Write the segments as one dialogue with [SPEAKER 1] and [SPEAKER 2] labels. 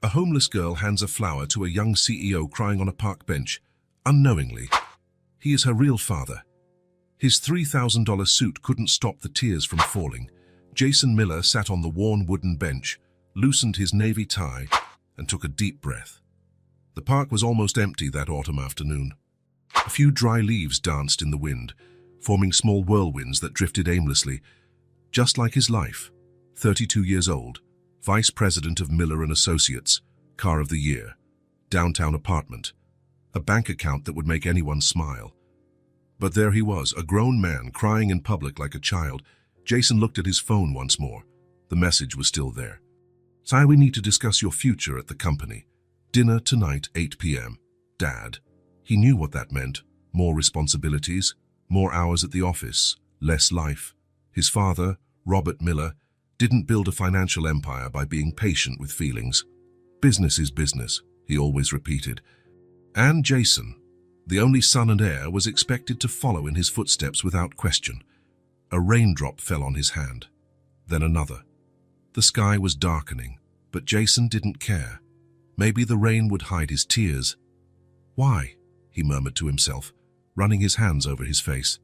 [SPEAKER 1] A homeless girl hands a flower to a young CEO crying on a park bench, unknowingly. He is her real father. His $3,000 suit couldn't stop the tears from falling. Jason Miller sat on the worn wooden bench, loosened his navy tie, and took a deep breath. The park was almost empty that autumn afternoon. A few dry leaves danced in the wind, forming small whirlwinds that drifted aimlessly. Just like his life, 32 years old, Vice President of Miller & Associates, Car of the Year, downtown apartment, a bank account that would make anyone smile. But there he was, a grown man crying in public like a child. Jason looked at his phone once more. The message was still there. "Si, we need to discuss your future at the company. Dinner tonight, 8 p.m. Dad." He knew what that meant. More responsibilities, more hours at the office, less life. His father, Robert Miller, didn't build a financial empire by being patient with feelings. "Business is business," he always repeated. And Jason, the only son and heir, was expected to follow in his footsteps without question. A raindrop fell on his hand, then another. The sky was darkening, but Jason didn't care. Maybe the rain would hide his tears. "Why?" he murmured to himself, running his hands over his face.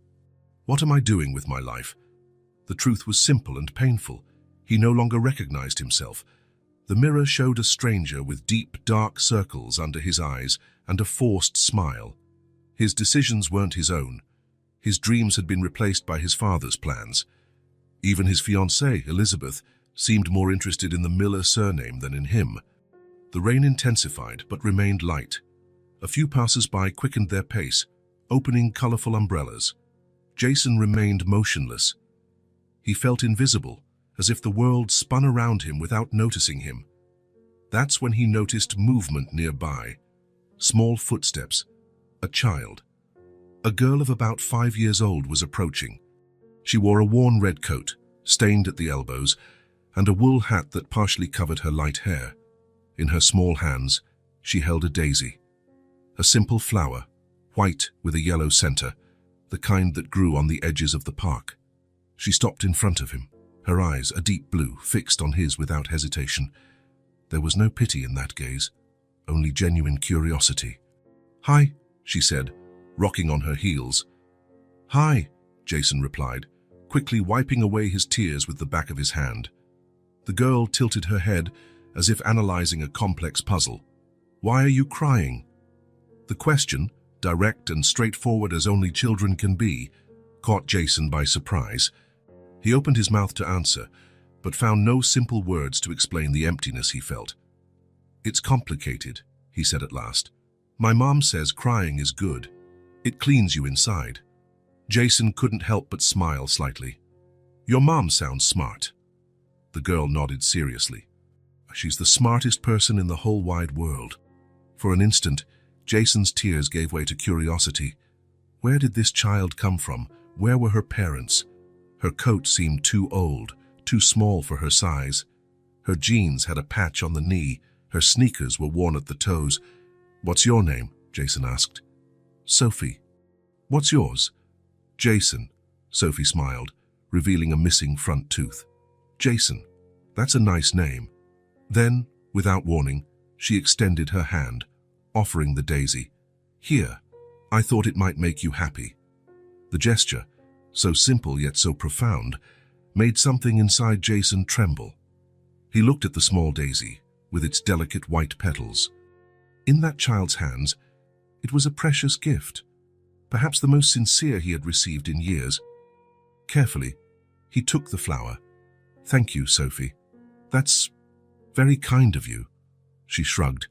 [SPEAKER 1] "What am I doing with my life?" The truth was simple and painful. He no longer recognized himself. The mirror showed a stranger with deep, dark circles under his eyes and a forced smile. His decisions weren't his own. His dreams had been replaced by his father's plans. Even his fiancée, Elizabeth, seemed more interested in the Miller surname than in him. The rain intensified but remained light. A few passers-by quickened their pace, opening colorful umbrellas. Jason remained motionless. He felt invisible, as if the world spun around him without noticing him. That's when he noticed movement nearby. Small footsteps. A child. A girl of about 5 years old was approaching. She wore a worn red coat, stained at the elbows, and a wool hat that partially covered her light hair. In her small hands, she held a daisy. A simple flower, white with a yellow center, the kind that grew on the edges of the park. She stopped in front of him, her eyes, a deep blue, fixed on his without hesitation. There was no pity in that gaze, only genuine curiosity. "Hi," she said, rocking on her heels. "Hi," Jason replied, quickly wiping away his tears with the back of his hand. The girl tilted her head as if analyzing a complex puzzle. "Why are you crying?" The question, direct and straightforward as only children can be, caught Jason by surprise. He opened his mouth to answer, but found no simple words to explain the emptiness he felt. "It's complicated," he said at last. "My mom says crying is good. It cleans you inside." Jason couldn't help but smile slightly. "Your mom sounds smart." The girl nodded seriously. "She's the smartest person in the whole wide world." For an instant, Jason's tears gave way to curiosity. Where did this child come from? Where were her parents? Her coat seemed too old, too small for her size. Her jeans had a patch on the knee. Her sneakers were worn at the toes. "What's your name?" Jason asked. "Sophie." "What's yours?" "Jason," Sophie smiled, revealing a missing front tooth. "Jason, that's a nice name." Then, without warning, she extended her hand, offering the daisy. "Here, I thought it might make you happy." The gesture, so simple yet so profound, made something inside Jason tremble. He looked at the small daisy, with its delicate white petals. In that child's hands, it was a precious gift, perhaps the most sincere he had received in years. Carefully, he took the flower. "Thank you, Sophie. That's very kind of you." She shrugged,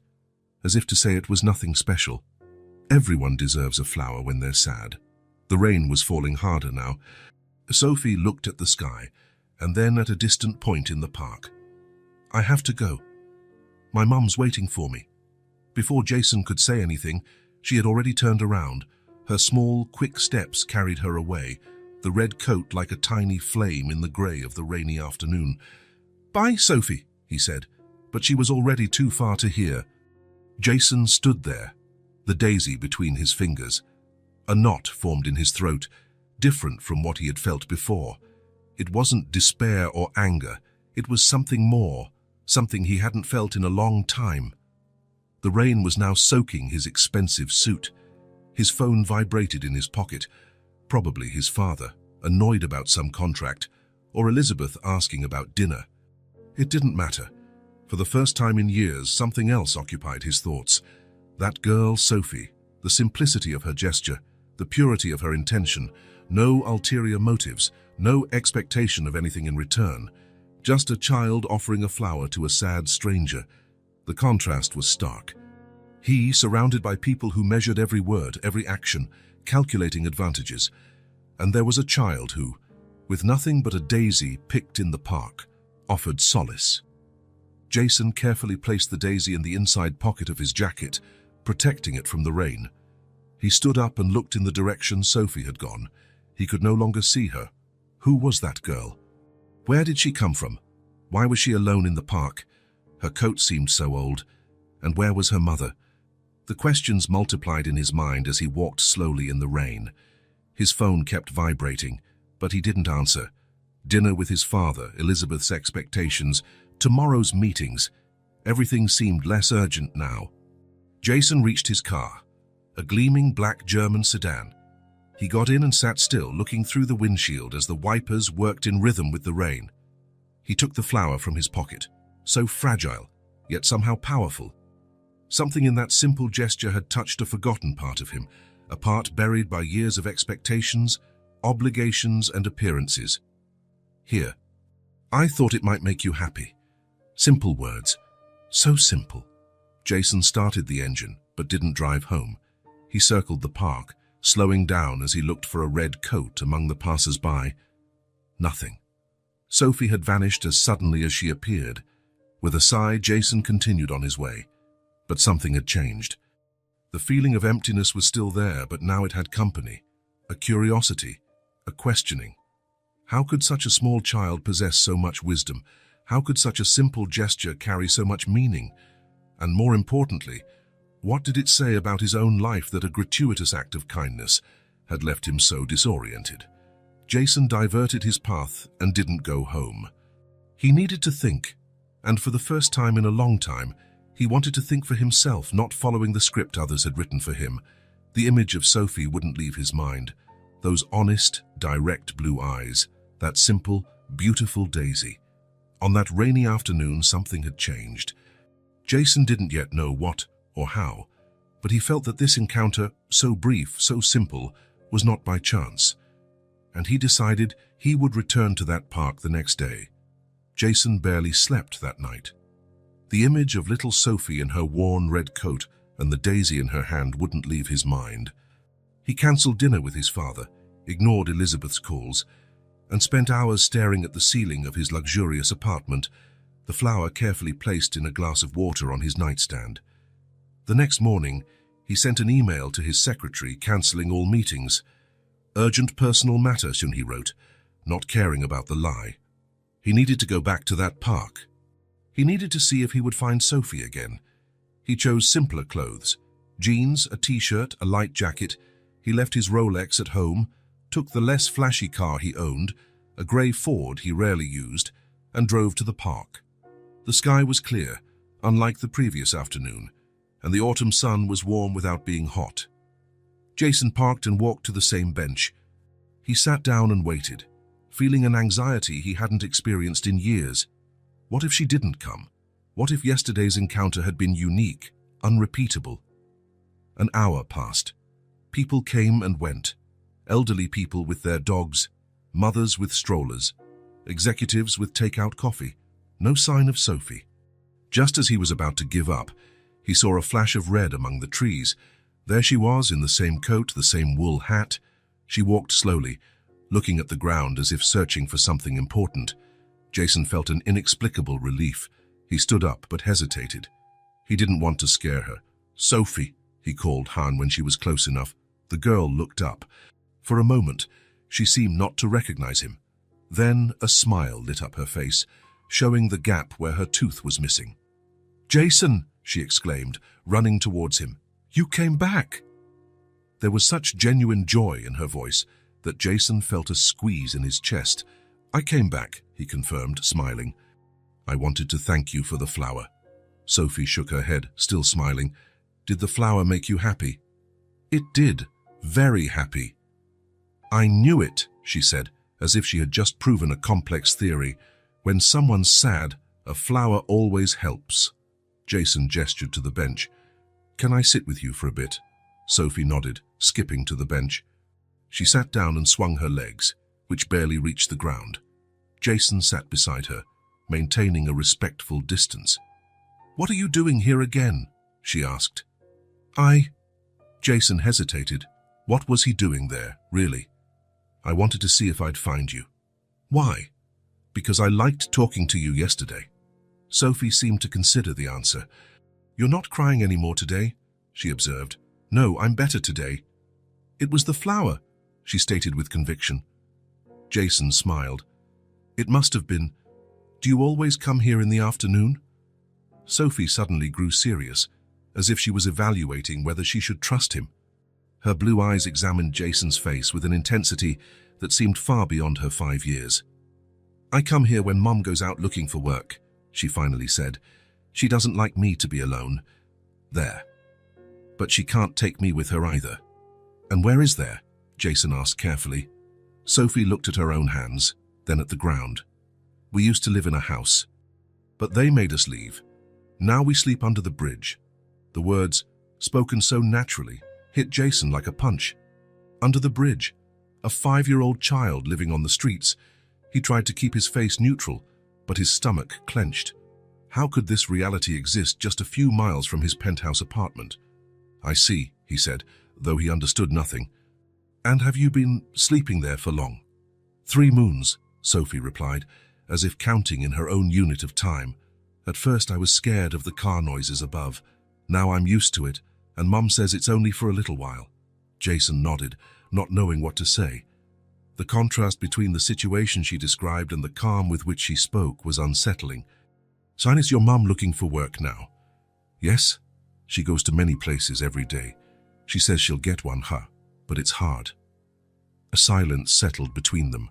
[SPEAKER 1] as if to say it was nothing special. Everyone deserves a flower when they're sad. The rain was falling harder now. Sophie looked at the sky, and then at a distant point in the park. "I have to go. My mum's waiting for me." Before Jason could say anything, she had already turned around. Her small, quick steps carried her away, the red coat like a tiny flame in the grey of the rainy afternoon. "Bye, Sophie," he said, but she was already too far to hear. Jason stood there, the daisy between his fingers. A knot formed in his throat, different from what he had felt before. It wasn't despair or anger, it was something more, something he hadn't felt in a long time. The rain was now soaking his expensive suit. His phone vibrated in his pocket. Probably his father, annoyed about some contract, or Elizabeth asking about dinner. It didn't matter. For the first time in years, something else occupied his thoughts. That girl, Sophie, the simplicity of her gesture, the purity of her intention, no ulterior motives, no expectation of anything in return. Just a child offering a flower to a sad stranger. The contrast was stark. He, surrounded by people who measured every word, every action, calculating advantages. And there was a child who, with nothing but a daisy picked in the park, offered solace. Jason carefully placed the daisy in the inside pocket of his jacket, protecting it from the rain. He stood up and looked in the direction Sophie had gone. He could no longer see her. Who was that girl? Where did she come from? Why was she alone in the park? Her coat seemed so old. And where was her mother? The questions multiplied in his mind as he walked slowly in the rain. His phone kept vibrating, but he didn't answer. Dinner with his father, Elizabeth's expectations, tomorrow's meetings. Everything seemed less urgent now. Jason reached his car, a gleaming black German sedan. He got in and sat still, looking through the windshield as the wipers worked in rhythm with the rain. He took the flower from his pocket, so fragile, yet somehow powerful. Something in that simple gesture had touched a forgotten part of him, a part buried by years of expectations, obligations, and appearances. Here. I thought it might make you happy. Simple words. So simple. Jason started the engine, but didn't drive home. He circled the park, slowing down as he looked for a red coat among the passers-by. Nothing. Sophie had vanished as suddenly as she appeared. With a sigh, Jason continued on his way. But something had changed. The feeling of emptiness was still there, but now it had company. A curiosity, a questioning. How could such a small child possess so much wisdom? How could such a simple gesture carry so much meaning? And more importantly, what did it say about his own life that a gratuitous act of kindness had left him so disoriented? Jason diverted his path and didn't go home. He needed to think, and for the first time in a long time, he wanted to think for himself, not following the script others had written for him. The image of Sophie wouldn't leave his mind. Those honest, direct blue eyes, that simple, beautiful daisy. On that rainy afternoon, something had changed. Jason didn't yet know what or how, but he felt that this encounter, so brief, so simple, was not by chance. And he decided he would return to that park the next day. Jason barely slept that night. The image of little Sophie in her worn red coat and the daisy in her hand wouldn't leave his mind. He cancelled dinner with his father, ignored Elizabeth's calls, and spent hours staring at the ceiling of his luxurious apartment, the flower carefully placed in a glass of water on his nightstand. The next morning, he sent an email to his secretary cancelling all meetings. Urgent personal matter, he wrote, not caring about the lie. He needed to go back to that park. He needed to see if he would find Sophie again. He chose simpler clothes, jeans, a t-shirt, a light jacket. He left his Rolex at home, took the less flashy car he owned, a grey Ford he rarely used, and drove to the park. The sky was clear, unlike the previous afternoon, and the autumn sun was warm without being hot. Jason parked and walked to the same bench. He sat down and waited, feeling an anxiety he hadn't experienced in years. What if she didn't come? What if yesterday's encounter had been unique, unrepeatable? An hour passed. People came and went. Elderly people with their dogs, mothers with strollers, executives with takeout coffee. No sign of Sophie. Just as he was about to give up, he saw a flash of red among the trees. There she was, in the same coat, the same wool hat. She walked slowly, looking at the ground as if searching for something important. Jason felt an inexplicable relief. He stood up but hesitated. He didn't want to scare her. "Sophie," he called Han when she was close enough. The girl looked up. For a moment, she seemed not to recognize him. Then a smile lit up her face, showing the gap where her tooth was missing. "Jason!" she exclaimed, running towards him. "You came back!" There was such genuine joy in her voice that Jason felt a squeeze in his chest. "I came back," he confirmed, smiling. I wanted to thank you for the flower. Sophie shook her head, still smiling. Did the flower make you happy? It did. Very happy. I knew it, she said, as if she had just proven a complex theory. When someone's sad, a flower always helps. Jason gestured to the bench. Can I sit with you for a bit? Sophie nodded, skipping to the bench. She sat down and swung her legs, which barely reached the ground. Jason sat beside her, maintaining a respectful distance. What are you doing here again? She asked. Jason hesitated. What was he doing there, really? I wanted to see if I'd find you. Why? Because I liked talking to you yesterday. Sophie seemed to consider the answer. You're not crying anymore today, she observed. No, I'm better today. It was the flower, she stated with conviction. Jason smiled. It must have been. Do you always come here in the afternoon? Sophie suddenly grew serious, as if she was evaluating whether she should trust him. Her blue eyes examined Jason's face with an intensity that seemed far beyond her 5 years. I come here when Mom goes out looking for work, she finally said. She doesn't like me to be alone. There. But she can't take me with her either. And where is there? Jason asked carefully. Sophie looked at her own hands, then at the ground. We used to live in a house, but they made us leave. Now we sleep under the bridge. The words, spoken so naturally, hit Jason like a punch. Under the bridge, a 5-year-old child living on the streets. He tried to keep his face neutral, but his stomach clenched. How could this reality exist just a few miles from his penthouse apartment? I see, he said, though he understood nothing. And have you been sleeping there for long? 3 moons, Sophie replied, as if counting in her own unit of time. At first I was scared of the car noises above. Now I'm used to it, and Mum says it's only for a little while. Jason nodded, not knowing what to say. The contrast between the situation she described and the calm with which she spoke was unsettling. So is your mum looking for work now? Yes. She goes to many places every day. She says she'll get one, but it's hard. A silence settled between them.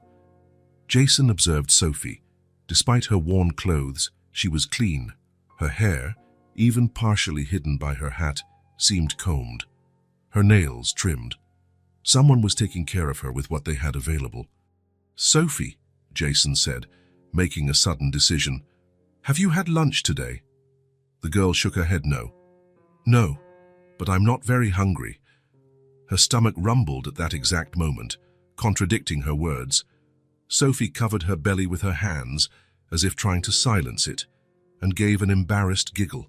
[SPEAKER 1] Jason observed Sophie. Despite her worn clothes, she was clean. Her hair, even partially hidden by her hat, seemed combed. Her nails trimmed. Someone was taking care of her with what they had available. Sophie, Jason said, making a sudden decision. Have you had lunch today? The girl shook her head no. No, but I'm not very hungry. Her stomach rumbled at that exact moment, contradicting her words. Sophie covered her belly with her hands, as if trying to silence it, and gave an embarrassed giggle.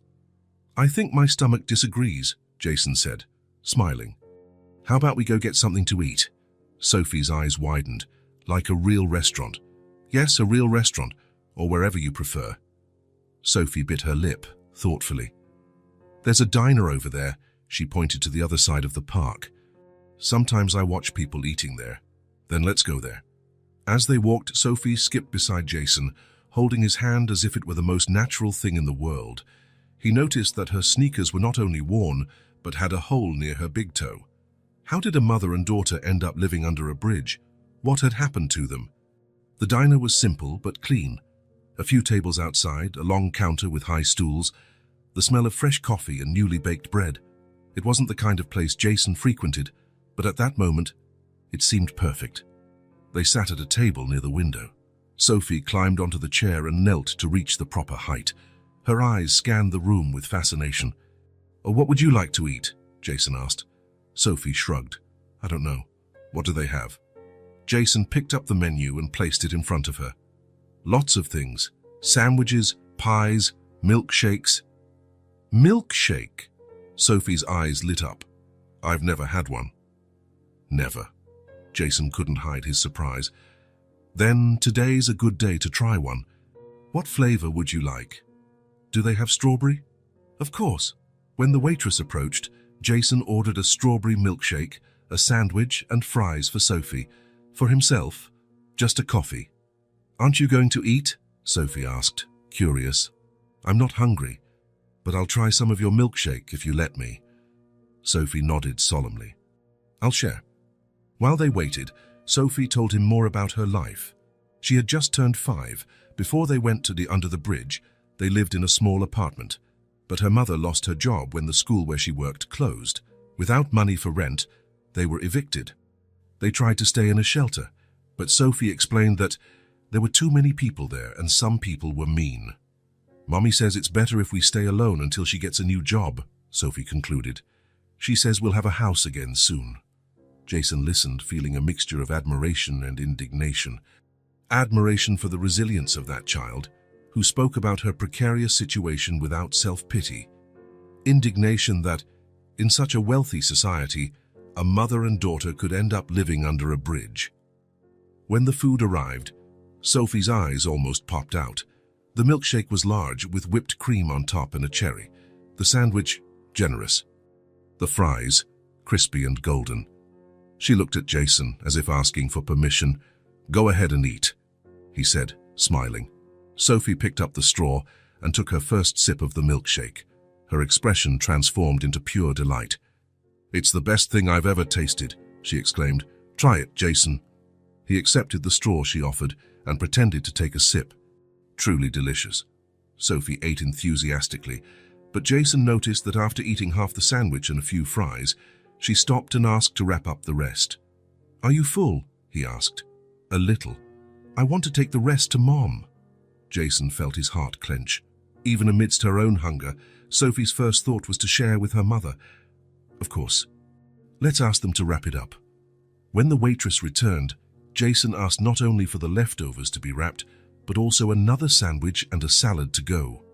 [SPEAKER 1] I think my stomach disagrees, Jason said, smiling. How about we go get something to eat? Sophie's eyes widened, like a real restaurant. Yes, a real restaurant, or wherever you prefer. Sophie bit her lip, thoughtfully. There's a diner over there, she pointed to the other side of the park. Sometimes I watch people eating there. Then let's go there. As they walked, Sophie skipped beside Jason, holding his hand as if it were the most natural thing in the world. He noticed that her sneakers were not only worn, but had a hole near her big toe. How did a mother and daughter end up living under a bridge? What had happened to them? The diner was simple but clean. A few tables outside, a long counter with high stools, the smell of fresh coffee and newly baked bread. It wasn't the kind of place Jason frequented, but at that moment, it seemed perfect. They sat at a table near the window. Sophie climbed onto the chair and knelt to reach the proper height. Her eyes scanned the room with fascination. What would you like to eat? Jason asked. Sophie shrugged. I don't know. What do they have? Jason picked up the menu and placed it in front of her. Lots of things. Sandwiches, pies, milkshakes. Milkshake? Sophie's eyes lit up. I've never had one. Never. Jason couldn't hide his surprise. Then today's a good day to try one. What flavor would you like? Do they have strawberry? Of course. When the waitress approached, Jason ordered a strawberry milkshake, a sandwich and fries for Sophie. For himself, just a coffee. Aren't you going to eat? Sophie asked, curious. I'm not hungry, but I'll try some of your milkshake if you let me. Sophie nodded solemnly. I'll share. While they waited, Sophie told him more about her life. She had just turned 5, Before they went to the under the bridge, they lived in a small apartment. But her mother lost her job when the school where she worked closed. Without money for rent, they were evicted. They tried to stay in a shelter, but Sophie explained that there were too many people there and some people were mean. Mommy says it's better if we stay alone until she gets a new job, Sophie concluded. She says we'll have a house again soon. Jason listened, feeling a mixture of admiration and indignation. Admiration for the resilience of that child, who spoke about her precarious situation without self-pity. Indignation that, in such a wealthy society, a mother and daughter could end up living under a bridge. When the food arrived, Sophie's eyes almost popped out. The milkshake was large, with whipped cream on top and a cherry. The sandwich, generous. The fries, crispy and golden. She looked at Jason as if asking for permission. "Go ahead and eat," he said, smiling. Sophie picked up the straw and took her first sip of the milkshake. Her expression transformed into pure delight. "It's the best thing I've ever tasted," she exclaimed. "Try it, Jason." He accepted the straw she offered and pretended to take a sip. Truly delicious. Sophie ate enthusiastically, but Jason noticed that after eating half the sandwich and a few fries, she stopped and asked to wrap up the rest. "Are you full?" he asked. "A little. I want to take the rest to Mom." Jason felt his heart clench. Even amidst her own hunger, Sophie's first thought was to share with her mother. Of course. "Let's ask them to wrap it up." When the waitress returned, Jason asked not only for the leftovers to be wrapped, but also another sandwich and a salad to go.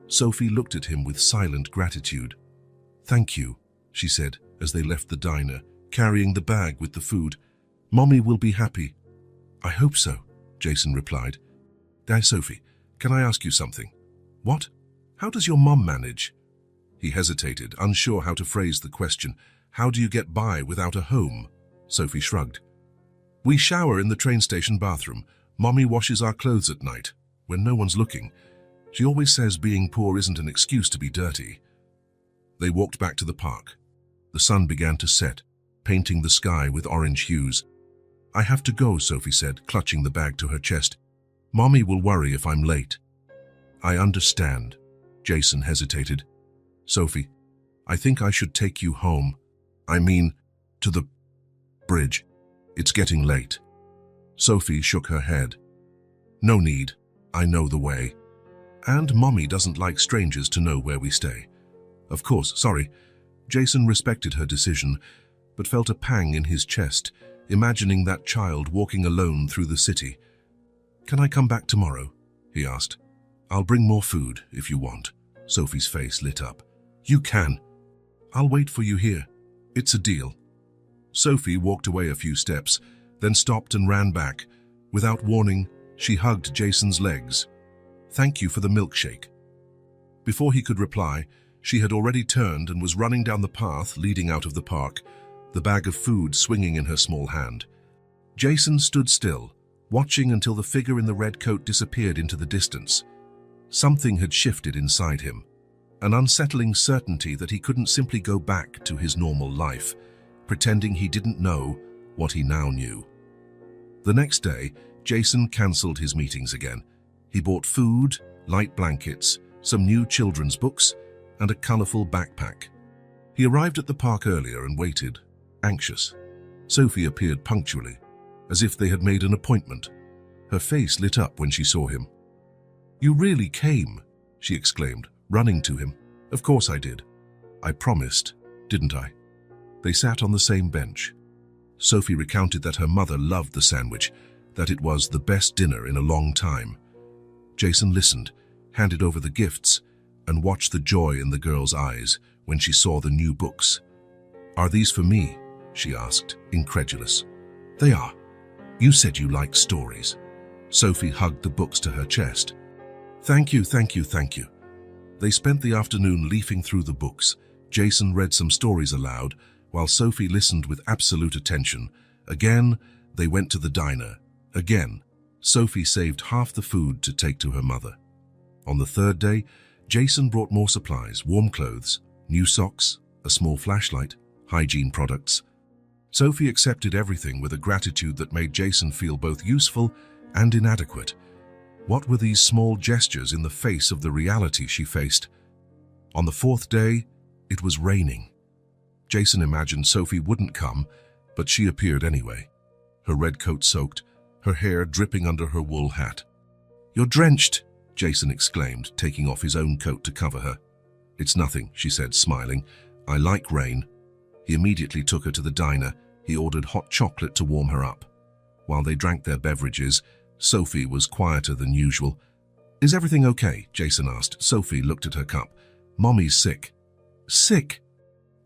[SPEAKER 1] Sophie looked at him with silent gratitude. "Thank you," she said as they left the diner, carrying the bag with the food. "Mommy will be happy." "I hope so," Jason replied. Sophie, can I ask you something?" "What? How does your mom manage?" He hesitated, unsure how to phrase the question. "How do you get by without a home?" Sophie shrugged. "We shower in the train station bathroom. Mommy washes our clothes at night, when no one's looking. She always says being poor isn't an excuse to be dirty." They walked back to the park. The sun began to set, painting the sky with orange hues. "I have to go," Sophie said, clutching the bag to her chest. "Mommy will worry if I'm late." "I understand." Jason hesitated. "Sophie, I think I should take you home. I mean, to the bridge. It's getting late." Sophie shook her head. "No need. I know the way. And Mommy doesn't like strangers to know where we stay." "Of course, sorry." Jason respected her decision, but felt a pang in his chest, imagining that child walking alone through the city. "Can I come back tomorrow?" he asked. "I'll bring more food if you want." Sophie's face lit up. "You can. I'll wait for you here. It's a deal." Sophie walked away a few steps, then stopped and ran back. Without warning, she hugged Jason's legs. "Thank you for the milkshake." Before he could reply, she had already turned and was running down the path leading out of the park, the bag of food swinging in her small hand. Jason stood still, watching until the figure in the red coat disappeared into the distance. Something had shifted inside him, an unsettling certainty that he couldn't simply go back to his normal life, pretending he didn't know what he now knew. The next day, Jason cancelled his meetings again. He bought food, light blankets, some new children's books, and a colourful backpack. He arrived at the park earlier and waited, anxious. Sophie appeared punctually, as if they had made an appointment. Her face lit up when she saw him. "You really came," she exclaimed, running to him. "Of course I did. I promised, didn't I?" They sat on the same bench. Sophie recounted that her mother loved the sandwich, that it was the best dinner in a long time. Jason listened, handed over the gifts, and watched the joy in the girl's eyes when she saw the new books. "Are these for me?" she asked, incredulous. "They are. You said you liked stories." Sophie hugged the books to her chest. "Thank you, thank you, thank you." They spent the afternoon leafing through the books. Jason read some stories aloud, while Sophie listened with absolute attention. Again, they went to the diner. Again, Sophie saved half the food to take to her mother. On the third day, Jason brought more supplies, warm clothes, new socks, a small flashlight, hygiene products. Sophie accepted everything with a gratitude that made Jason feel both useful and inadequate. What were these small gestures in the face of the reality she faced? On the fourth day, it was raining. Jason imagined Sophie wouldn't come, but she appeared anyway. Her red coat soaked, her hair dripping under her wool hat. "You're drenched," Jason exclaimed, taking off his own coat to cover her. "It's nothing," she said, smiling. "I like rain." He immediately took her to the diner. He ordered hot chocolate to warm her up. While they drank their beverages, Sophie was quieter than usual. "Is everything okay?" Jason asked. Sophie looked at her cup. "Mommy's sick." "Sick?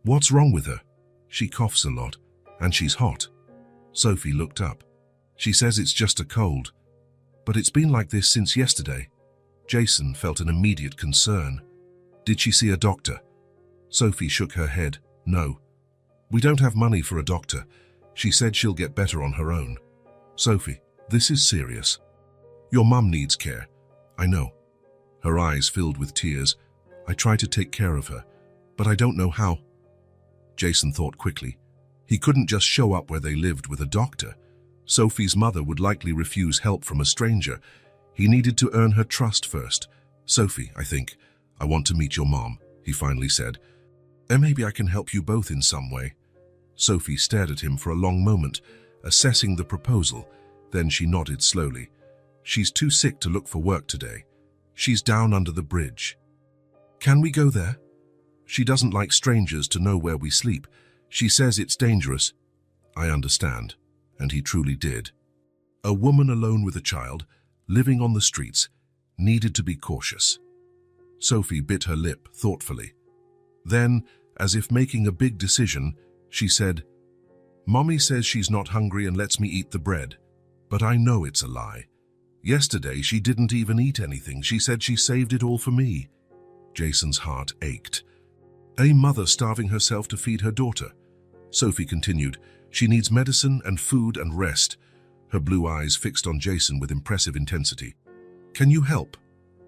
[SPEAKER 1] What's wrong with her?" "She coughs a lot, and she's hot." Sophie looked up. "She says it's just a cold. But it's been like this since yesterday." Jason felt an immediate concern. "Did she see a doctor?" Sophie shook her head. "No. We don't have money for a doctor. She said she'll get better on her own." "Sophie, this is serious. Your mum needs care." "I know." Her eyes filled with tears. "I try to take care of her, but I don't know how." Jason thought quickly. He couldn't just show up where they lived with a doctor. Sophie's mother would likely refuse help from a stranger. He needed to earn her trust first. "Sophie, I think, I want to meet your mom," he finally said. "And maybe I can help you both in some way." Sophie stared at him for a long moment, assessing the proposal. Then she nodded slowly. "She's too sick to look for work today. She's down under the bridge." "Can we go there?" "She doesn't like strangers to know where we sleep. She says it's dangerous." "I understand." And he truly did. A woman alone with a child, living on the streets, needed to be cautious. Sophie bit her lip thoughtfully. Then, as if making a big decision, she said, "Mommy says she's not hungry and lets me eat the bread. But I know it's a lie. Yesterday she didn't even eat anything. She said she saved it all for me." Jason's heart ached. A mother starving herself to feed her daughter. Sophie continued, "She needs medicine and food and rest." Her blue eyes fixed on Jason with impressive intensity. "Can you help?"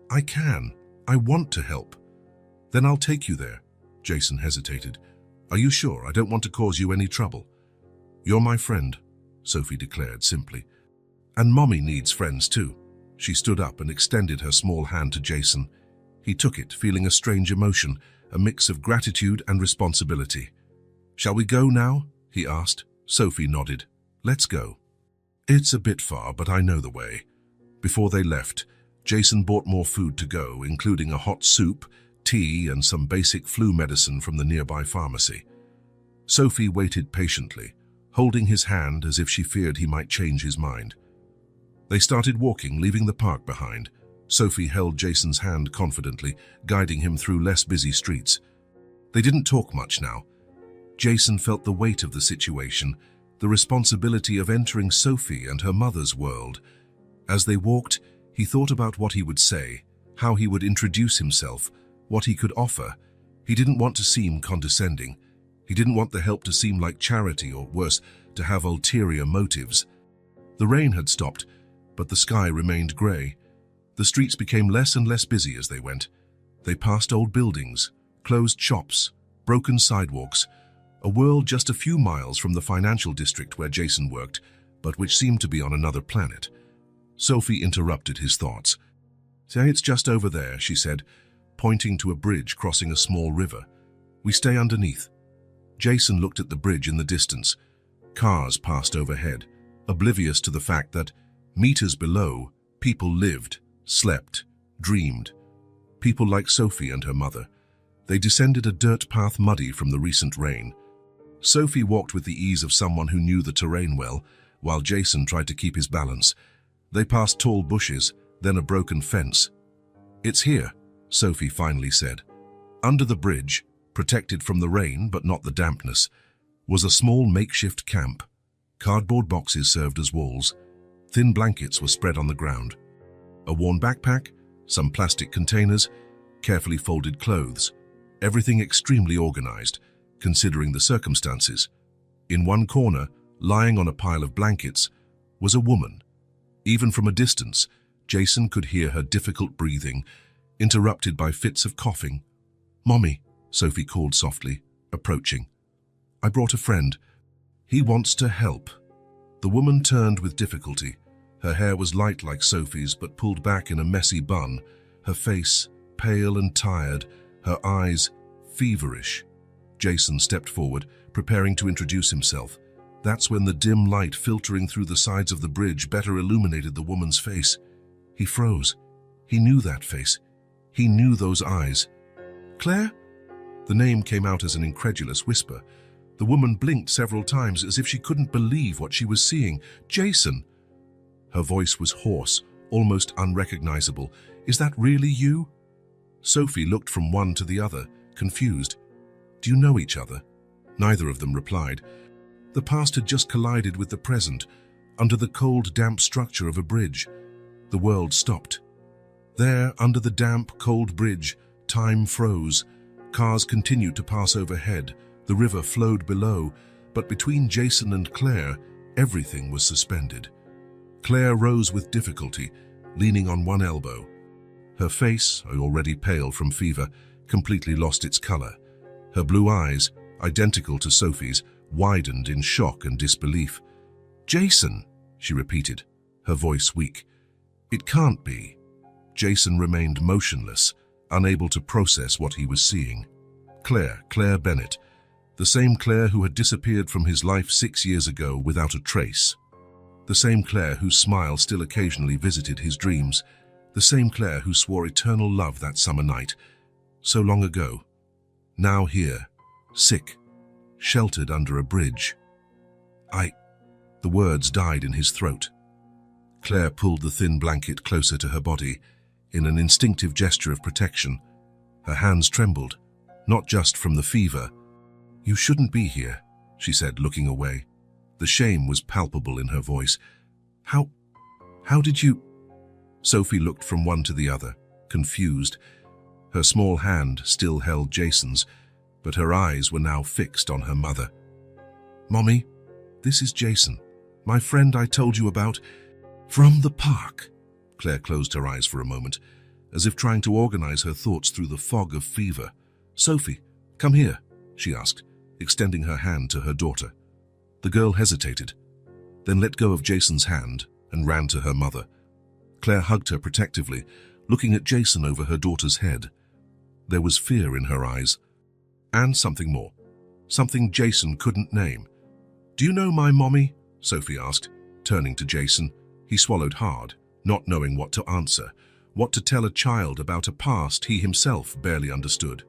[SPEAKER 1] "I can. I want to help." "Then I'll take you there." Jason hesitated. "Are you sure? I don't want to cause you any trouble." "You're my friend," Sophie declared simply. "And Mommy needs friends too." She stood up and extended her small hand to Jason. He took it, feeling a strange emotion, a mix of gratitude and responsibility. "Shall we go now?" he asked. Sophie nodded. "Let's go." "It's a bit far, but I know the way." Before they left, Jason bought more food to go, including a hot soup, tea, and some basic flu medicine from the nearby pharmacy. Sophie waited patiently, holding his hand as if she feared he might change his mind. They started walking, leaving the park behind. Sophie held Jason's hand confidently, guiding him through less busy streets. They didn't talk much now. Jason felt the weight of the situation, the responsibility of entering Sophie and her mother's world. As they walked, he thought about what he would say, how he would introduce himself, what he could offer. He didn't want to seem condescending. He didn't want the help to seem like charity or, worse, to have ulterior motives. The rain had stopped, but the sky remained grey. The streets became less and less busy as they went. They passed old buildings, closed shops, broken sidewalks, a world just a few miles from the financial district where Jason worked, but which seemed to be on another planet. Sophie interrupted his thoughts. "Say it's just over there," she said, pointing to a bridge crossing a small river. "We stay underneath." Jason looked at the bridge in the distance. Cars passed overhead, oblivious to the fact that, meters below, people lived, slept, dreamed. People like Sophie and her mother. They descended a dirt path muddy from the recent rain. Sophie walked with the ease of someone who knew the terrain well, while Jason tried to keep his balance. They passed tall bushes, then a broken fence. "It's here," Sophie finally said. Under the bridge, protected from the rain but not the dampness, was a small makeshift camp. Cardboard boxes served as walls. Thin blankets were spread on the ground. A worn backpack, some plastic containers, carefully folded clothes. Everything extremely organized, considering the circumstances. In one corner, lying on a pile of blankets, was a woman. Even from a distance, Jason could hear her difficult breathing, interrupted by fits of coughing. "Mommy," Sophie called softly, approaching. "I brought a friend. He wants to help." The woman turned with difficulty, Her hair was light like Sophie's, but pulled back in a messy bun. Her face, pale and tired, her eyes feverish. Jason stepped forward, preparing to introduce himself. That's when the dim light filtering through the sides of the bridge better illuminated the woman's face. He froze. He knew that face. He knew those eyes. "Claire?" The name came out as an incredulous whisper. The woman blinked several times as if she couldn't believe what she was seeing. "Jason!" Her voice was hoarse, almost unrecognizable. "Is that really you?" Sophie looked from one to the other, confused. "Do you know each other?" Neither of them replied. The past had just collided with the present, under the cold, damp structure of a bridge. The world stopped. There, under the damp, cold bridge, time froze. Cars continued to pass overhead. The river flowed below, but between Jason and Claire, everything was suspended. Claire rose with difficulty, leaning on one elbow. Her face, already pale from fever, completely lost its color. Her blue eyes, identical to Sophie's, widened in shock and disbelief. "Jason," she repeated, her voice weak. "It can't be." Jason remained motionless, unable to process what he was seeing. Claire Bennett, the same Claire who had disappeared from his life 6 years ago without a trace. The same Claire whose smile still occasionally visited his dreams. The same Claire who swore eternal love that summer night. So long ago. Now here, sick, sheltered under a bridge. The words died in his throat. Claire pulled the thin blanket closer to her body, in an instinctive gesture of protection. Her hands trembled, not just from the fever. "You shouldn't be here," she said, looking away. The shame was palpable in her voice. How did you—" Sophie looked from one to the other, confused. Her small hand still held Jason's, but her eyes were now fixed on her mother. "Mommy, this is Jason, my friend I told you about." "From the park." Claire closed her eyes for a moment, as if trying to organize her thoughts through the fog of fever. "Sophie, come here," she asked, extending her hand to her daughter. The girl hesitated, then let go of Jason's hand and ran to her mother. Claire hugged her protectively, looking at Jason over her daughter's head. There was fear in her eyes, and something more, something Jason couldn't name. "Do you know my mommy?" Sophie asked, turning to Jason. He swallowed hard, not knowing what to answer, what to tell a child about a past he himself barely understood.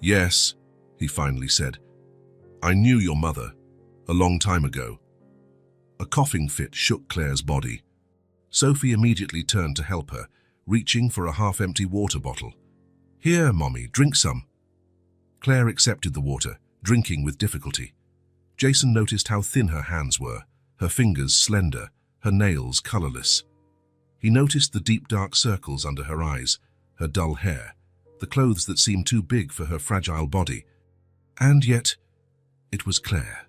[SPEAKER 1] "Yes," he finally said. "I knew your mother, a long time ago." A coughing fit shook Claire's body. Sophie immediately turned to help her, reaching for a half-empty water bottle. "Here, Mommy, drink some." Claire accepted the water, drinking with difficulty. Jason noticed how thin her hands were, her fingers slender, her nails colorless. He noticed the deep dark circles under her eyes, her dull hair, the clothes that seemed too big for her fragile body. And yet, it was Claire.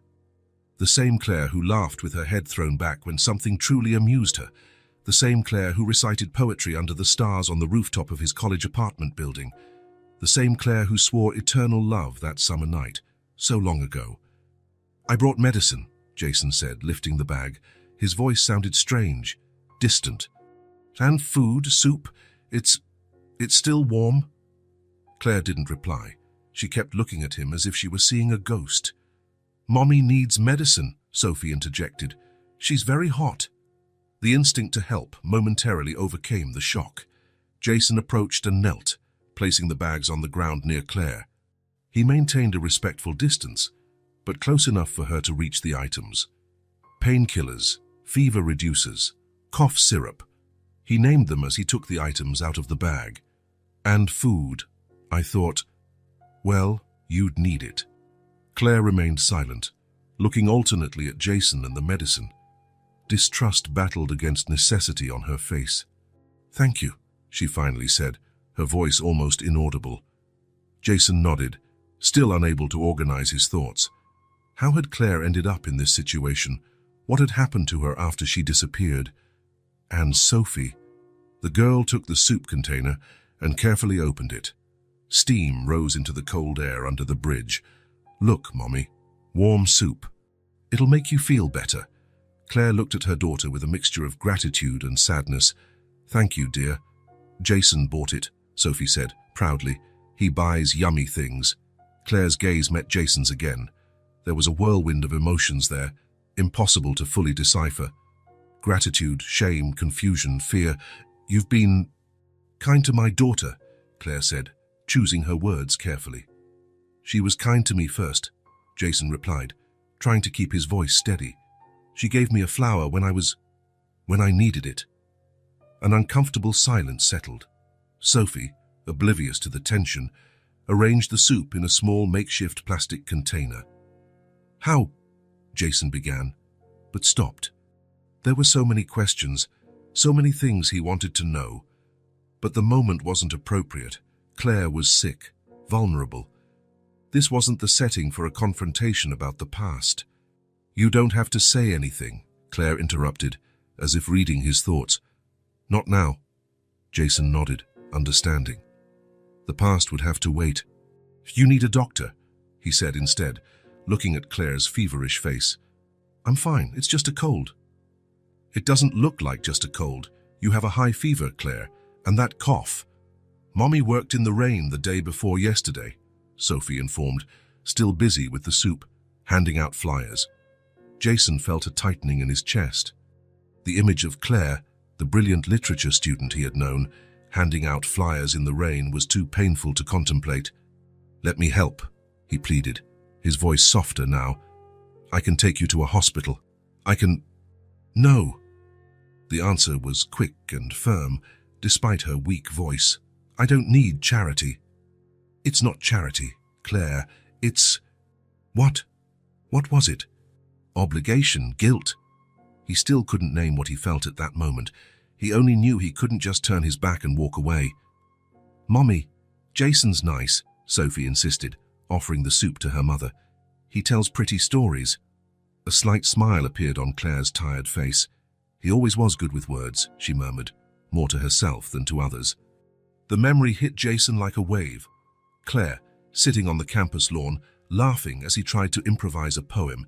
[SPEAKER 1] The same Claire who laughed with her head thrown back when something truly amused her. The same Claire who recited poetry under the stars on the rooftop of his college apartment building. The same Claire who swore eternal love that summer night, so long ago. "I brought medicine," Jason said, lifting the bag. His voice sounded strange, distant. "And food, soup. It's still warm." Claire didn't reply. She kept looking at him as if she were seeing a ghost. "Mommy needs medicine," Sophie interjected. "She's very hot." The instinct to help momentarily overcame the shock. Jason approached and knelt, placing the bags on the ground near Claire. He maintained a respectful distance, but close enough for her to reach the items. Painkillers, fever reducers, cough syrup. He named them as he took the items out of the bag. "And food." I thought, well, you'd need it. Claire remained silent, looking alternately at Jason and the medicine. Distrust battled against necessity on her face. "Thank you," she finally said, her voice almost inaudible. Jason nodded, still unable to organize his thoughts. How had Claire ended up in this situation? What had happened to her after she disappeared? And Sophie. The girl took the soup container and carefully opened it. Steam rose into the cold air under the bridge. "Look, Mommy, warm soup. It'll make you feel better." Claire looked at her daughter with a mixture of gratitude and sadness. "Thank you, dear." "Jason bought it," Sophie said, proudly. "He buys yummy things." Claire's gaze met Jason's again. There was a whirlwind of emotions there, impossible to fully decipher. Gratitude, shame, confusion, fear. "You've been kind to my daughter," Claire said, choosing her words carefully. "She was kind to me first," Jason replied, trying to keep his voice steady. "She gave me a flower when I needed it." An uncomfortable silence settled. Sophie, oblivious to the tension, arranged the soup in a small makeshift plastic container. "How?" Jason began, but stopped. There were so many questions, so many things he wanted to know. But the moment wasn't appropriate. Claire was sick, vulnerable. This wasn't the setting for a confrontation about the past. "You don't have to say anything," Claire interrupted, as if reading his thoughts. "Not now." Jason nodded, understanding. The past would have to wait. "You need a doctor," he said instead, looking at Claire's feverish face. "I'm fine, it's just a cold." "It doesn't look like just a cold. You have a high fever, Claire, and that cough." "Mommy worked in the rain the day before yesterday," Sophie informed, still busy with the soup, handing out flyers. Jason felt a tightening in his chest. The image of Claire, the brilliant literature student he had known, handing out flyers in the rain was too painful to contemplate. "Let me help," he pleaded, his voice softer now. "I can take you to a hospital. I can—" "No." The answer was quick and firm, despite her weak voice. "I don't need charity." "It's not charity, Claire. It's—" "What? What was it?" "Obligation, guilt." He still couldn't name what he felt at that moment. He only knew he couldn't just turn his back and walk away. "Mommy, Jason's nice," Sophie insisted, offering the soup to her mother. "He tells pretty stories." A slight smile appeared on Claire's tired face. "He always was good with words," she murmured, more to herself than to others. The memory hit Jason like a wave. Claire, sitting on the campus lawn, laughing as he tried to improvise a poem.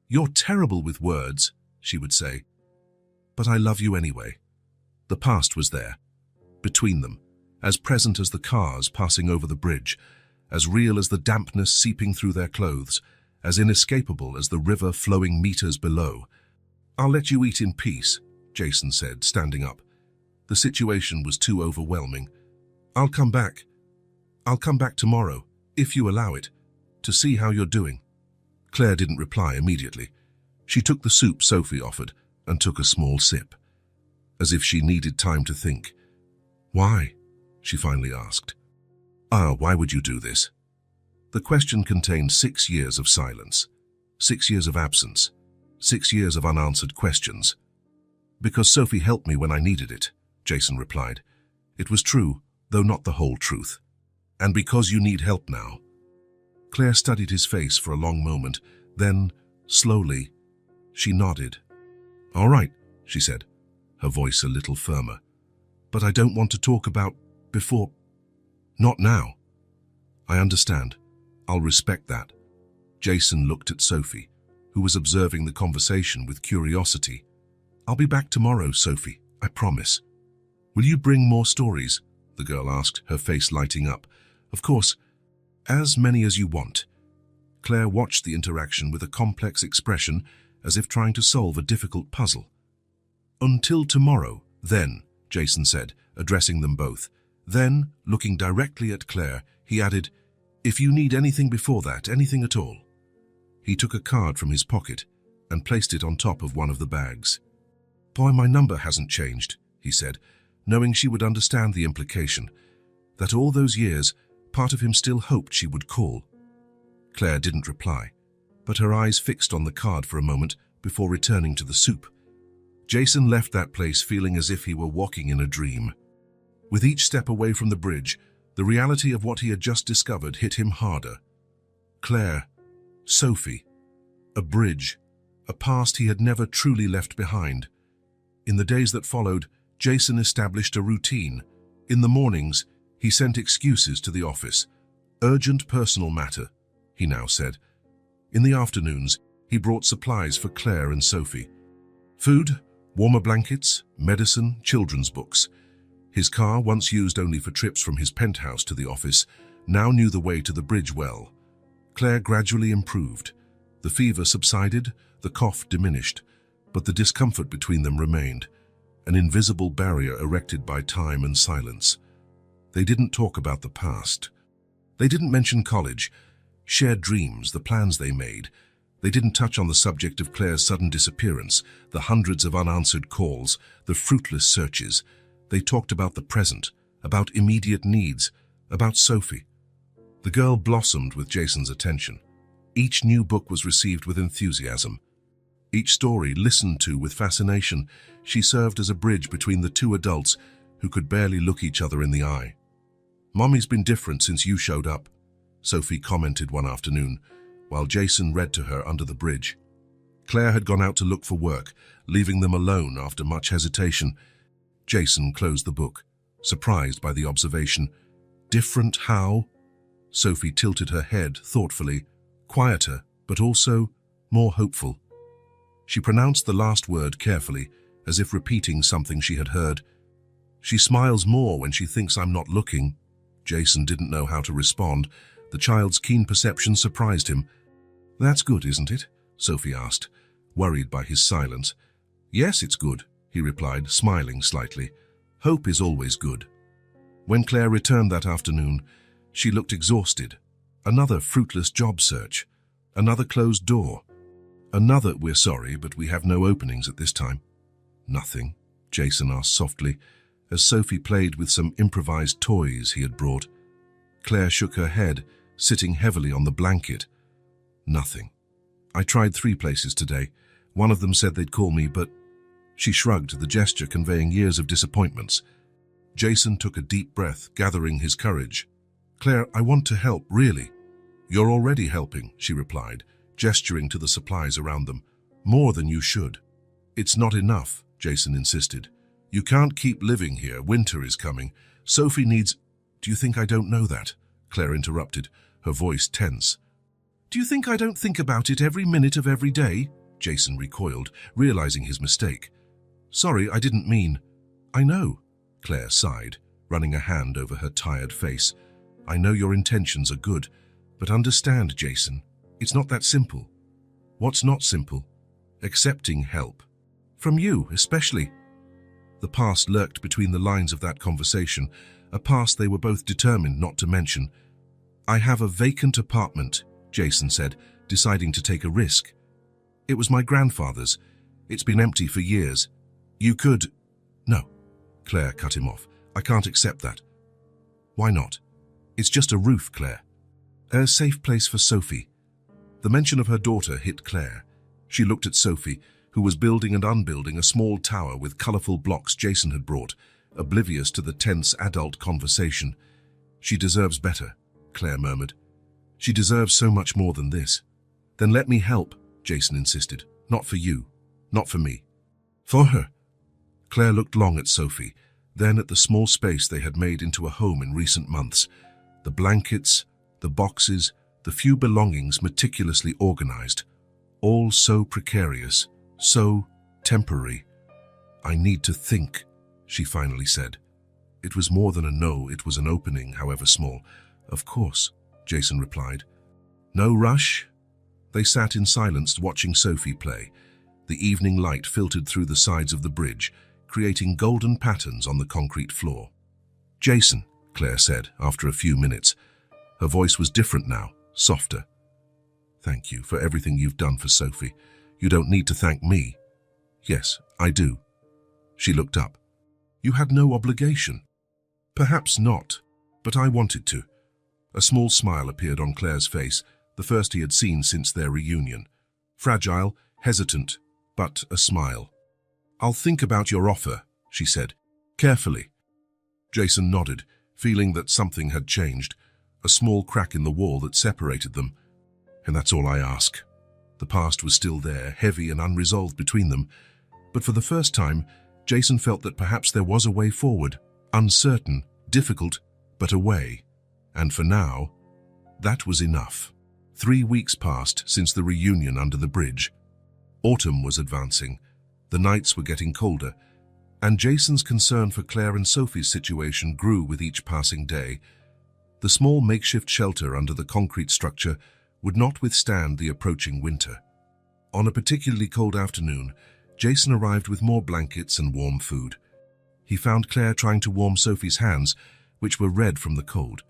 [SPEAKER 1] "You're terrible with words," she would say. "But I love you anyway." The past was there, between them, as present as the cars passing over the bridge, as real as the dampness seeping through their clothes, as inescapable as the river flowing meters below. "I'll let you eat in peace," Jason said, standing up. The situation was too overwhelming. I'll come back tomorrow, if you allow it, to see how you're doing." Claire didn't reply immediately. She took the soup Sophie offered and took a small sip, as if she needed time to think. "Why?" she finally asked. Why would you do this?" The question contained 6 years of silence, 6 years of absence, 6 years of unanswered questions. "Because Sophie helped me when I needed it," Jason replied. It was true, though not the whole truth. "And because you need help now." Claire studied his face for a long moment, then, slowly, she nodded. "All right," she said, her voice a little firmer. "But I don't want to talk about before. Not now." "I understand. I'll respect that." Jason looked at Sophie, who was observing the conversation with curiosity. "I'll be back tomorrow, Sophie, I promise." "Will you bring more stories?" the girl asked, her face lighting up. "Of course. As many as you want." Claire watched the interaction with a complex expression, as if trying to solve a difficult puzzle. "Until tomorrow, then," Jason said, addressing them both. Then, looking directly at Claire, he added, "If you need anything before that, anything at all." He took a card from his pocket and placed it on top of one of the bags. "Boy, my number hasn't changed," he said, knowing she would understand the implication, that all those years, part of him still hoped she would call. Claire didn't reply, but her eyes fixed on the card for a moment before returning to the soup. Jason left that place feeling as if he were walking in a dream. With each step away from the bridge, the reality of what he had just discovered hit him harder. Claire, Sophie, a bridge, a past he had never truly left behind. In the days that followed, Jason established a routine. In the mornings, he sent excuses to the office. "Urgent personal matter," he now said. In the afternoons, he brought supplies for Claire and Sophie. Food, warmer blankets, medicine, children's books. His car, once used only for trips from his penthouse to the office, now knew the way to the bridge well. Claire gradually improved. The fever subsided, the cough diminished, but the discomfort between them remained, an invisible barrier erected by time and silence. They didn't talk about the past. They didn't mention college, shared dreams, the plans they made. They didn't touch on the subject of Claire's sudden disappearance, the hundreds of unanswered calls, the fruitless searches. They talked about the present, about immediate needs, about Sophie. The girl blossomed with Jason's attention. Each new book was received with enthusiasm. Each story listened to with fascination. She served as a bridge between the two adults who could barely look each other in the eye. "Mommy's been different since you showed up," Sophie commented one afternoon, while Jason read to her under the bridge. Claire had gone out to look for work, leaving them alone after much hesitation. Jason closed the book, surprised by the observation. "Different how?" Sophie tilted her head thoughtfully, quieter, but also more hopeful. She pronounced the last word carefully, as if repeating something she had heard. "She smiles more when she thinks I'm not looking." Jason didn't know how to respond. The child's keen perception surprised him. "That's good, isn't it?" Sophie asked, worried by his silence. "Yes, it's good," he replied, smiling slightly. "Hope is always good." When Claire returned that afternoon, she looked exhausted. Another fruitless job search. Another closed door. Another, "We're sorry, but we have no openings at this time." "Nothing?" Jason asked softly, as Sophie played with some improvised toys he had brought. Claire shook her head, sitting heavily on the blanket. "Nothing. I tried 3 places today. One of them said they'd call me, but..." She shrugged, the gesture conveying years of disappointments. Jason took a deep breath, gathering his courage. "Claire, I want to help, really." "You're already helping," she replied, gesturing to the supplies around them. "More than you should." "It's not enough," Jason insisted. "You can't keep living here. Winter is coming. Sophie needs..." "Do you think I don't know that?" Claire interrupted, her voice tense. "Do you think I don't think about it every minute of every day?" Jason recoiled, realizing his mistake. "Sorry, I didn't mean..." "I know," Claire sighed, running a hand over her tired face. "I know your intentions are good, but understand, Jason, it's not that simple." "What's not simple?" "Accepting help. From you, especially." The past lurked between the lines of that conversation, a past they were both determined not to mention. "I have a vacant apartment," Jason said, deciding to take a risk. "It was my grandfather's. It's been empty for years. You could..." "No," Claire cut him off. "I can't accept that." "Why not?" "It's just a roof, Claire. A safe place for Sophie." The mention of her daughter hit Claire. She looked at Sophie, who was building and unbuilding a small tower with colorful blocks Jason had brought, oblivious to the tense adult conversation. "She deserves better," Claire murmured. "She deserves so much more than this." "Then let me help," Jason insisted. "Not for you. Not for me. For her." Claire looked long at Sophie, then at the small space they had made into a home in recent months. The blankets, the boxes, the few belongings meticulously organized. All so precarious, so temporary. "I need to think," she finally said. It was more than a no, it was an opening, however small. "Of course," Jason replied. "No rush?" They sat in silence watching Sophie play. The evening light filtered through the sides of the bridge, creating golden patterns on the concrete floor. "Jason," Claire said after a few minutes. Her voice was different now, softer. "Thank you for everything you've done for Sophie. You don't need to thank me." "Yes, I do." She looked up. "You had no obligation." "Perhaps not, but I wanted to." A small smile appeared on Claire's face, the first he had seen since their reunion. Fragile, hesitant, but a smile. "I'll think about your offer," she said, carefully. Jason nodded, feeling that something had changed, a small crack in the wall that separated them. "And that's all I ask." The past was still there, heavy and unresolved between them, but for the first time, Jason felt that perhaps there was a way forward, uncertain, difficult, but a way. And for now, that was enough. 3 weeks passed since the reunion under the bridge. Autumn was advancing. The nights were getting colder, and Jason's concern for Claire and Sophie's situation grew with each passing day. The small makeshift shelter under the concrete structure would not withstand the approaching winter. On a particularly cold afternoon, Jason arrived with more blankets and warm food. He found Claire trying to warm Sophie's hands, which were red from the cold.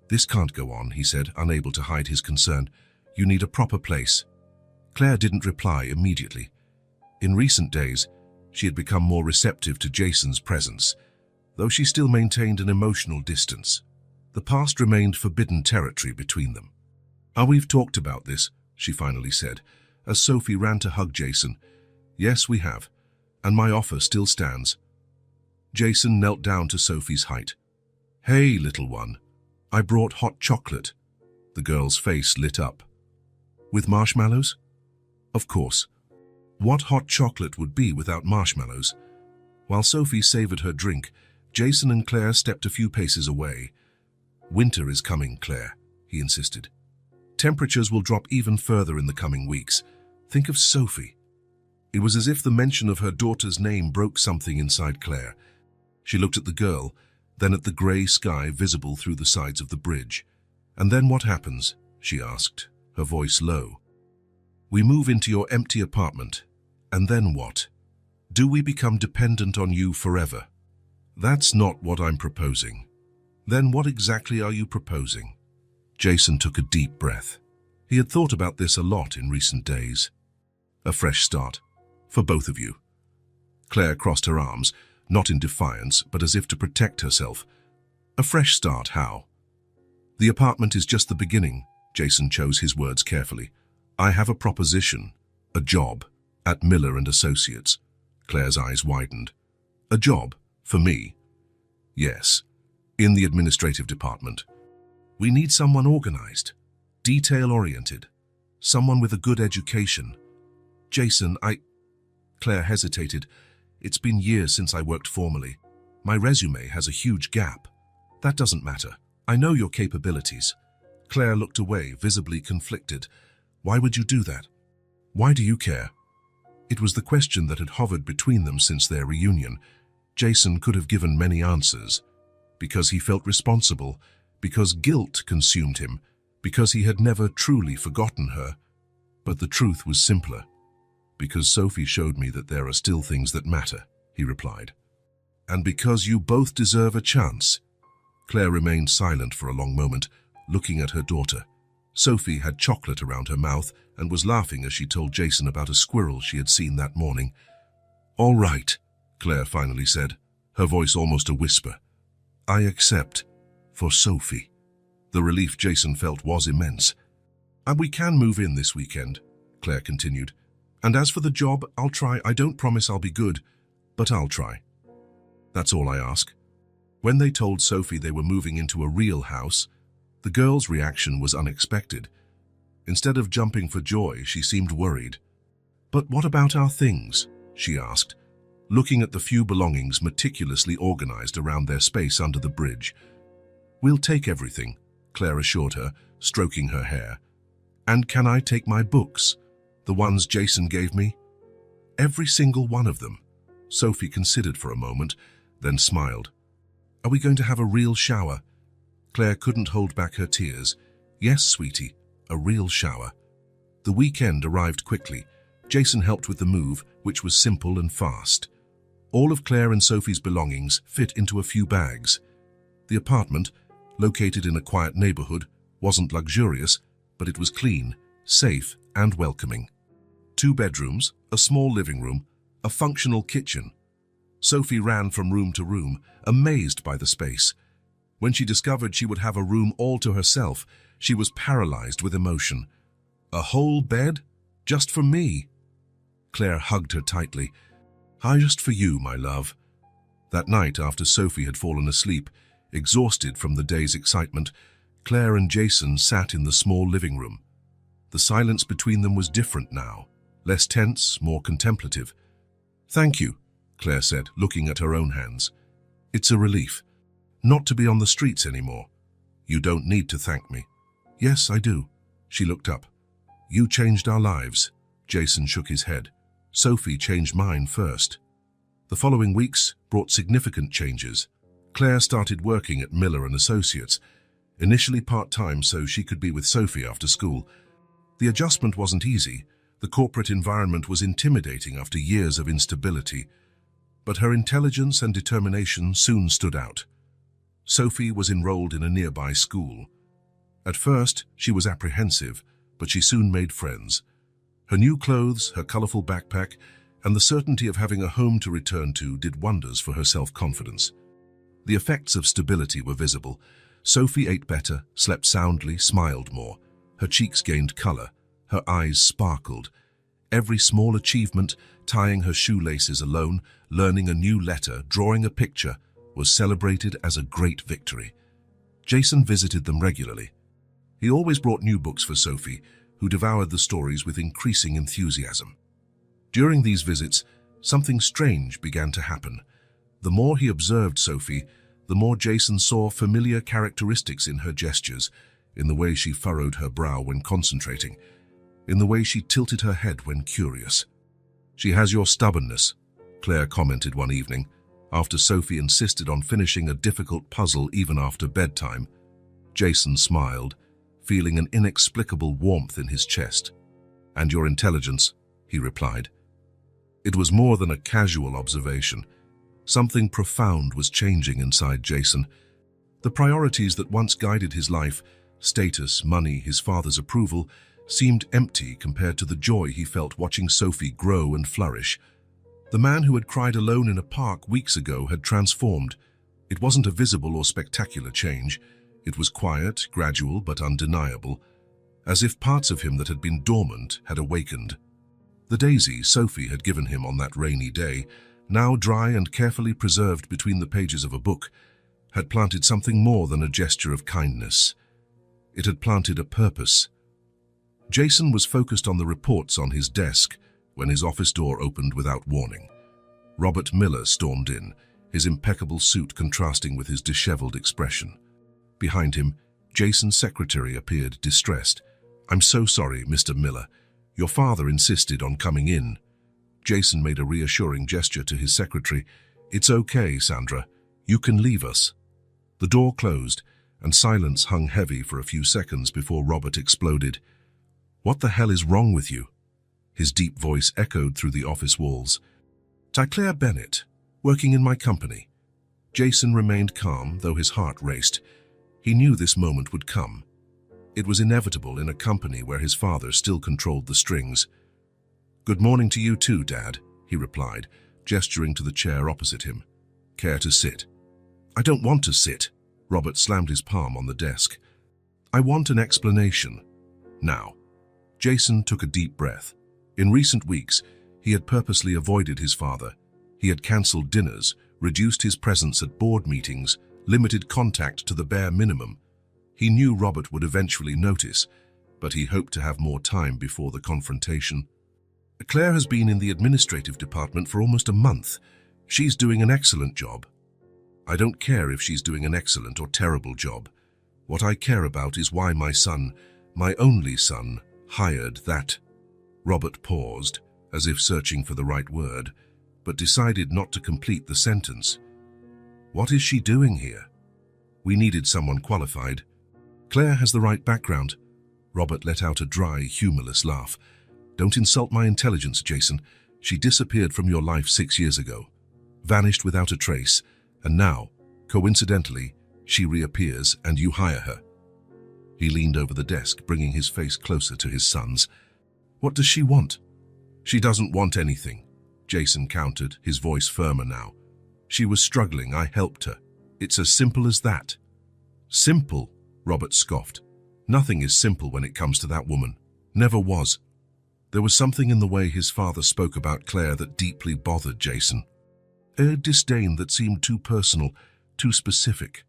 [SPEAKER 1] "This can't go on," he said, unable to hide his concern. "You need a proper place." Claire didn't reply immediately. In recent days, she had become more receptive to Jason's presence, though she still maintained an emotional distance. The past remained forbidden territory between them. "We've talked about this," she finally said, as Sophie ran to hug Jason. "Yes, we have, and my offer still stands." Jason knelt down to Sophie's height. "Hey, little one, I brought hot chocolate." The girl's face lit up. "With marshmallows?" "Of course. What hot chocolate would be without marshmallows?" While Sophie savored her drink, Jason and Claire stepped a few paces away. "Winter is coming, Claire," he insisted. "Temperatures will drop even further in the coming weeks. Think of Sophie." It was as if the mention of her daughter's name broke something inside Claire. She looked at the girl, then at the grey sky visible through the sides of the bridge. "And then what happens?" she asked, her voice low. "We move into your empty apartment. And then what? Do we become dependent on you forever?" "That's not what I'm proposing." "Then what exactly are you proposing?" Jason took a deep breath. He had thought about this a lot in recent days. "A fresh start. For both of you." Claire crossed her arms, not in defiance, but as if to protect herself. "A fresh start, how?" "The apartment is just the beginning," Jason chose his words carefully. "I have a proposition, a job, at Miller & Associates." Claire's eyes widened. "A job? For me?" "Yes, in the administrative department. We need someone organized, detail-oriented, someone with a good education." "Jason, Claire hesitated. "It's been years since I worked formally. My resume has a huge gap." "That doesn't matter. I know your capabilities." Claire looked away, visibly conflicted. "Why would you do that? Why do you care?" It was the question that had hovered between them since their reunion. Jason could have given many answers. Because he felt responsible, because guilt consumed him, because he had never truly forgotten her. But the truth was simpler. "Because Sophie showed me that there are still things that matter," he replied. "And because you both deserve a chance." Claire remained silent for a long moment, looking at her daughter. Sophie had chocolate around her mouth and was laughing as she told Jason about a squirrel she had seen that morning. "All right," Claire finally said, her voice almost a whisper. "I accept. For Sophie." The relief Jason felt was immense. "And we can move in this weekend," Claire continued. "And as for the job, I'll try. I don't promise I'll be good, but I'll try. That's all I ask." When they told Sophie they were moving into a real house, the girl's reaction was unexpected. Instead of jumping for joy, she seemed worried. "But what about our things?" she asked, looking at the few belongings meticulously organized around their space under the bridge. "We'll take everything," Claire assured her, stroking her hair. "And can I take my books? The ones Jason gave me?" "Every single one of them." Sophie considered for a moment, then smiled. "Are we going to have a real shower?" Claire couldn't hold back her tears. "Yes, sweetie, a real shower." The weekend arrived quickly. Jason helped with the move, which was simple and fast. All of Claire and Sophie's belongings fit into a few bags. The apartment, located in a quiet neighborhood, wasn't luxurious, but it was clean, safe, and welcoming. 2 bedrooms, a small living room, a functional kitchen. Sophie ran from room to room, amazed by the space. When she discovered she would have a room all to herself, she was paralyzed with emotion. "A whole bed? Just for me?" Claire hugged her tightly. "Just for you, my love." That night, after Sophie had fallen asleep, exhausted from the day's excitement, Claire and Jason sat in the small living room. The silence between them was different now, less tense, more contemplative. "Thank you," Claire said, looking at her own hands. "It's a relief. Not to be on the streets anymore." "You don't need to thank me." "Yes, I do." She looked up. "You changed our lives." Jason shook his head. Sophie changed mine first. The following weeks brought significant changes. Claire started working at Miller & Associates, initially part-time so she could be with Sophie after school. The adjustment wasn't easy. The corporate environment was intimidating after years of instability, but her intelligence and determination soon stood out. Sophie was enrolled in a nearby school. At first, she was apprehensive, but she soon made friends. Her new clothes, her colorful backpack, and the certainty of having a home to return to did wonders for her self-confidence. The effects of stability were visible. Sophie ate better, slept soundly, smiled more. Her cheeks gained color. Her eyes sparkled. Every small achievement, tying her shoelaces alone, learning a new letter, drawing a picture, was celebrated as a great victory. Jason visited them regularly. He always brought new books for Sophie, who devoured the stories with increasing enthusiasm. During these visits, something strange began to happen. The more he observed Sophie, the more Jason saw familiar characteristics in her gestures, in the way she furrowed her brow when concentrating, in the way she tilted her head when curious. "She has your stubbornness," Claire commented one evening, after Sophie insisted on finishing a difficult puzzle even after bedtime. Jason smiled, feeling an inexplicable warmth in his chest. "And your intelligence," he replied. It was more than a casual observation. Something profound was changing inside Jason. The priorities that once guided his life, status, money, his father's approval, seemed empty compared to the joy he felt watching Sophie grow and flourish. The man who had cried alone in a park weeks ago had transformed. It wasn't a visible or spectacular change. It was quiet, gradual, but undeniable, as if parts of him that had been dormant had awakened. The daisy Sophie had given him on that rainy day, now dry and carefully preserved between the pages of a book, had planted something more than a gesture of kindness. It had planted a purpose. Jason was focused on the reports on his desk when his office door opened without warning. Robert Miller stormed in, his impeccable suit contrasting with his disheveled expression. Behind him, Jason's secretary appeared distressed. "I'm so sorry, Mr. Miller. Your father insisted on coming in." Jason made a reassuring gesture to his secretary. "It's okay, Sandra. You can leave us." The door closed, and silence hung heavy for a few seconds before Robert exploded. "What the hell is wrong with you?" His deep voice echoed through the office walls. "Claire Bennett, working in my company." Jason remained calm, though his heart raced. He knew this moment would come. It was inevitable in a company where his father still controlled the strings. "Good morning to you too, Dad," he replied, gesturing to the chair opposite him. "Care to sit?" "I don't want to sit." Robert slammed his palm on the desk. "I want an explanation. Now." Jason took a deep breath. In recent weeks, he had purposely avoided his father. He had cancelled dinners, reduced his presence at board meetings, limited contact to the bare minimum. He knew Robert would eventually notice, but he hoped to have more time before the confrontation. "Claire has been in the administrative department for almost a month. She's doing an excellent job." "I don't care if she's doing an excellent or terrible job. What I care about is why my son, my only son, hired that." Robert paused, as if searching for the right word, but decided not to complete the sentence. "What is she doing here?" "We needed someone qualified." "Claire has the right background." Robert let out a dry, humorless laugh. "Don't insult my intelligence, Jason. She disappeared from your life 6 years ago, vanished without a trace, and now, coincidentally, she reappears and you hire her." He leaned over the desk, bringing his face closer to his son's. "What does she want?" "She doesn't want anything," Jason countered, his voice firmer now. "She was struggling, I helped her. It's as simple as that." "Simple?" Robert scoffed. "Nothing is simple when it comes to that woman. Never was." There was something in the way his father spoke about Claire that deeply bothered Jason. A disdain that seemed too personal, too specific.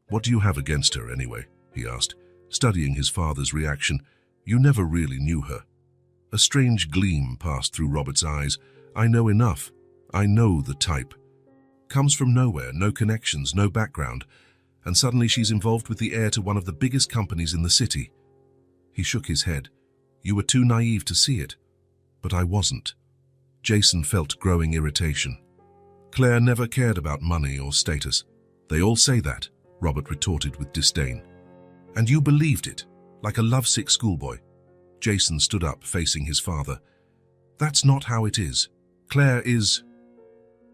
[SPEAKER 1] "What do you have against her, anyway?" he asked, studying his father's reaction. "You never really knew her." A strange gleam passed through Robert's eyes. "I know enough. I know the type. Comes from nowhere, no connections, no background, and suddenly she's involved with the heir to one of the biggest companies in the city." He shook his head. "You were too naive to see it, but I wasn't." Jason felt growing irritation. Claire never cared about money or status. They all say that, Robert retorted with disdain. And you believed it, like a lovesick schoolboy. Jason stood up, facing his father. That's not how it is. Claire is...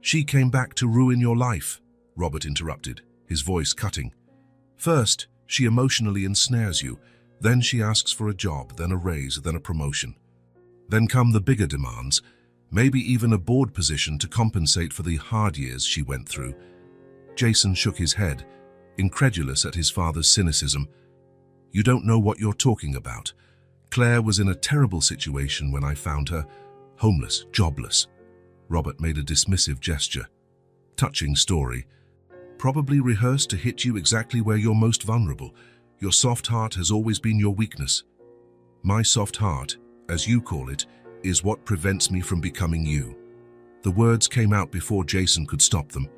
[SPEAKER 1] She came back to ruin your life, Robert interrupted, his voice cutting. First, she emotionally ensnares you. Then she asks for a job, then a raise, then a promotion. Then come the bigger demands, maybe even a board position to compensate for the hard years she went through. Jason shook his head, incredulous at his father's cynicism. You don't know what you're talking about. Claire was in a terrible situation when I found her, homeless, jobless. Robert made a dismissive gesture. Touching story. Probably rehearsed to hit you exactly where you're most vulnerable. Your soft heart has always been your weakness. My soft heart, as you call it, is what prevents me from becoming you. The words came out before Jason could stop them.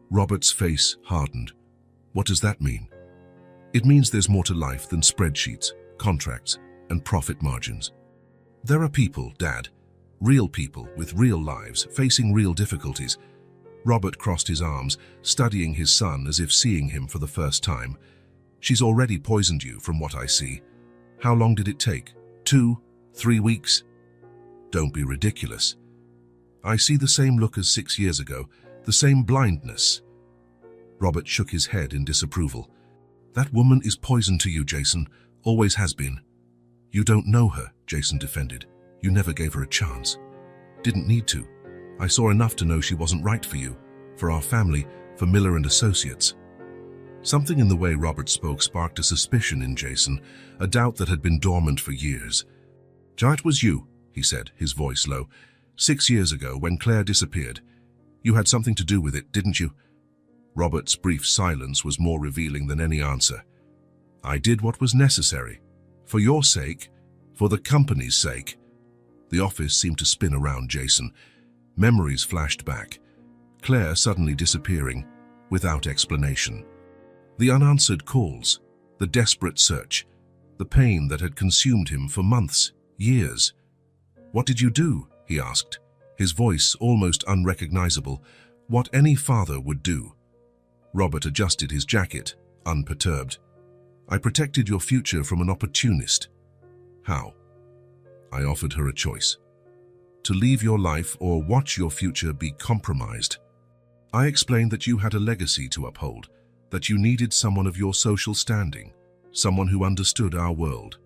[SPEAKER 1] Robert's face hardened. What does that mean? It means there's more to life than spreadsheets, contracts, and profit margins. There are people, Dad, real people with real lives, facing real difficulties. Robert crossed his arms, studying his son as if seeing him for the first time. She's already poisoned you, from what I see. How long did it take? 2, 3 weeks? Don't be ridiculous. I see the same look as 6 years ago, the same blindness. Robert shook his head in disapproval. That woman is poison to you, Jason, always has been. You don't know her, Jason defended. You never gave her a chance. Didn't need to. I saw enough to know she wasn't right for you, for our family, for Miller and Associates. Something in the way Robert spoke sparked a suspicion in Jason, a doubt that had been dormant for years. It was you, he said, his voice low. 6 years ago, when Claire disappeared. You had something to do with it, didn't you? Robert's brief silence was more revealing than any answer. I did what was necessary. For your sake, for the company's sake. The office seemed to spin around Jason. Memories flashed back. Claire suddenly disappearing, without explanation. The unanswered calls, the desperate search, the pain that had consumed him for months, years. What did you do? He asked, his voice almost unrecognizable. What any father would do. Robert adjusted his jacket, unperturbed. I protected your future from an opportunist. How? I offered her a choice. To leave your life or watch your future be compromised. I explained that you had a legacy to uphold, that you needed someone of your social standing, someone who understood our world.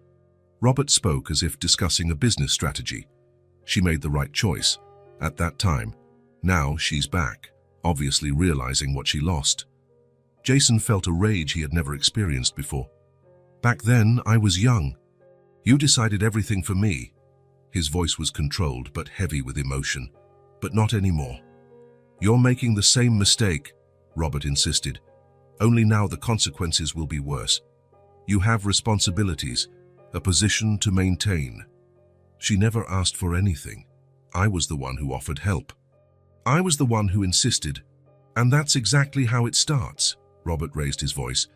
[SPEAKER 1] Robert spoke as if discussing a business strategy. She made the right choice, at that time. Now she's back, obviously realizing what she lost. Jason felt a rage he had never experienced before. Back then, I was young. You decided everything for me. His voice was controlled but heavy with emotion. But not anymore. You're making the same mistake, Robert insisted. Only now the consequences will be worse. You have responsibilities, a position to maintain. She never asked for anything. I was the one who offered help. I was the one who insisted. And that's exactly how it starts, Robert raised his voice.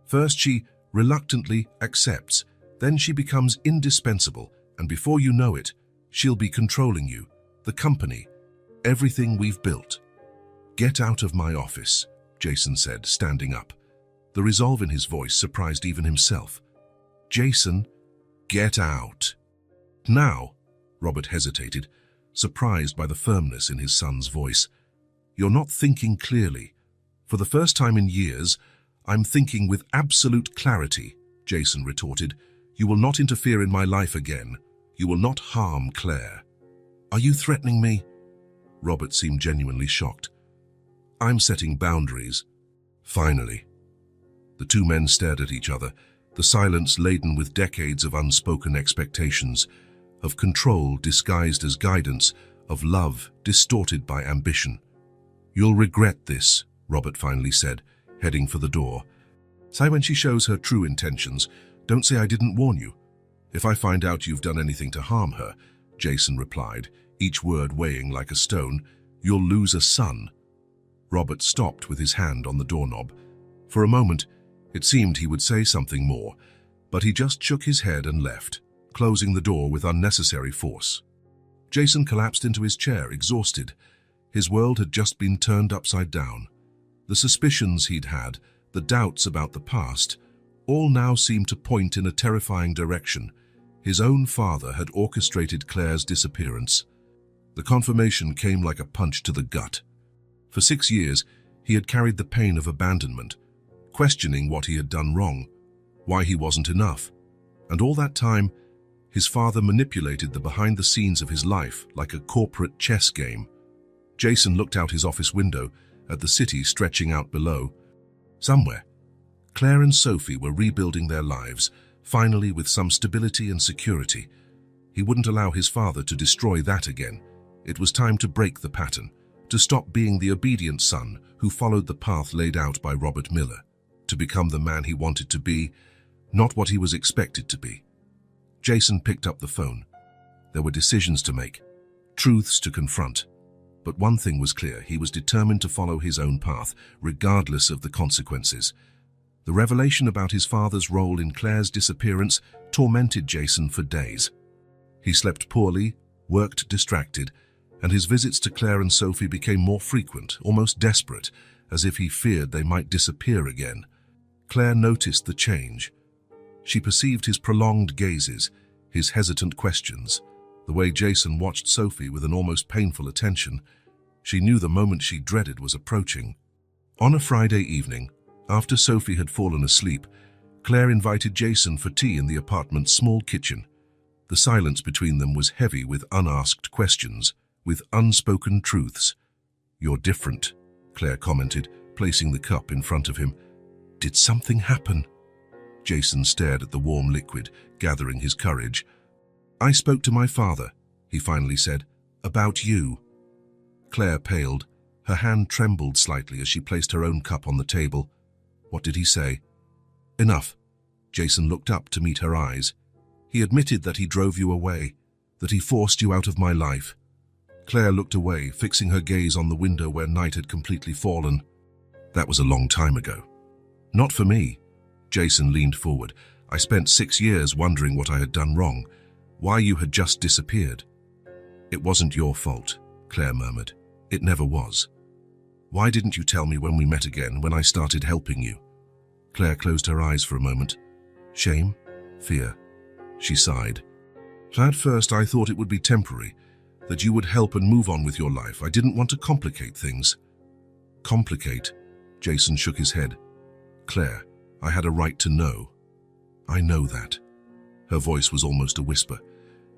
[SPEAKER 1] First she reluctantly accepts, then she becomes indispensable, and before you know it, she'll be controlling you, the company, everything we've built. Get out of my office, Jason said, standing up. The resolve in his voice surprised even himself. Jason, get out. Now, Robert hesitated, surprised by the firmness in his son's voice. You're not thinking clearly. For the first time in years, I'm thinking with absolute clarity, Jason retorted. You will not interfere in my life again. You will not harm Claire. Are you threatening me? Robert seemed genuinely shocked. I'm setting boundaries. Finally. The two men stared at each other, the silence laden with decades of unspoken expectations, of control disguised as guidance, of love distorted by ambition. You'll regret this, Robert finally said, heading for the door. Say when she shows her true intentions, don't say I didn't warn you. If I find out you've done anything to harm her, Jason replied, each word weighing like a stone, you'll lose a son. Robert stopped with his hand on the doorknob. For a moment, it seemed he would say something more, but he just shook his head and left, closing the door with unnecessary force. Jason collapsed into his chair, exhausted. His world had just been turned upside down. The suspicions he'd had, the doubts about the past, all now seemed to point in a terrifying direction. His own father had orchestrated Claire's disappearance. The confirmation came like a punch to the gut. For 6 years, he had carried the pain of abandonment, questioning what he had done wrong, why he wasn't enough. And all that time, his father manipulated the behind-the-scenes of his life like a corporate chess game. Jason looked out his office window at the city stretching out below. Somewhere, Claire and Sophie were rebuilding their lives, finally with some stability and security. He wouldn't allow his father to destroy that again. It was time to break the pattern, to stop being the obedient son who followed the path laid out by Robert Miller, to become the man he wanted to be, not what he was expected to be. Jason picked up the phone. There were decisions to make, truths to confront. But one thing was clear: he was determined to follow his own path, regardless of the consequences. The revelation about his father's role in Claire's disappearance tormented Jason for days. He slept poorly, worked distracted, and his visits to Claire and Sophie became more frequent, almost desperate, as if he feared they might disappear again. Claire noticed the change. She perceived his prolonged gazes, his hesitant questions, the way Jason watched Sophie with an almost painful attention. She knew the moment she dreaded was approaching. On a Friday evening, after Sophie had fallen asleep, Claire invited Jason for tea in the apartment's small kitchen. The silence between them was heavy with unasked questions, with unspoken truths. "You're different," Claire commented, placing the cup in front of him. "Did something happen?" Jason stared at the warm liquid, gathering his courage. "I spoke to my father," he finally said, "about you." Claire paled. Her hand trembled slightly as she placed her own cup on the table. "What did he say?" "Enough." Jason looked up to meet her eyes. "He admitted that he drove you away, that he forced you out of my life." Claire looked away, fixing her gaze on the window where night had completely fallen. "That was a long time ago." "Not for me." Jason leaned forward. "I spent 6 years wondering what I had done wrong, why you had just disappeared." "It wasn't your fault," Claire murmured. "It never was. Why didn't you tell me when we met again, when I started helping you?" Claire closed her eyes for a moment. "Shame? Fear?" She sighed. "At first I thought it would be temporary, that you would help and move on with your life. I didn't want to complicate things." "Complicate?" Jason shook his head. "Claire, I had a right to know." "I know that." Her voice was almost a whisper.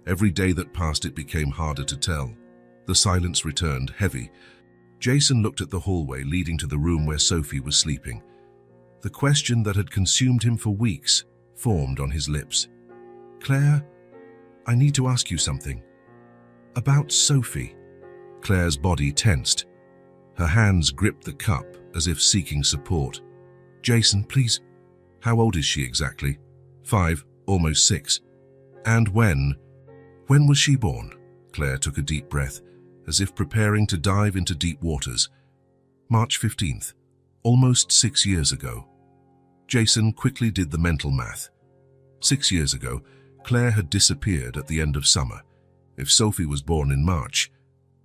[SPEAKER 1] Every day that passed, it became harder to tell. The silence returned, heavy. Jason looked at the hallway leading to the room where Sophie was sleeping. The question that had consumed him for weeks formed on his lips. "Claire, I need to ask you something. About Sophie." Claire's body tensed. Her hands gripped the cup as if seeking support. "Jason, please." "How old is she exactly?" 5, almost 6. "And when was she born?" Claire took a deep breath, as if preparing to dive into deep waters. "March 15th, almost 6 years ago." Jason quickly did the mental math. 6 years ago, Claire had disappeared at the end of summer. If Sophie was born in March,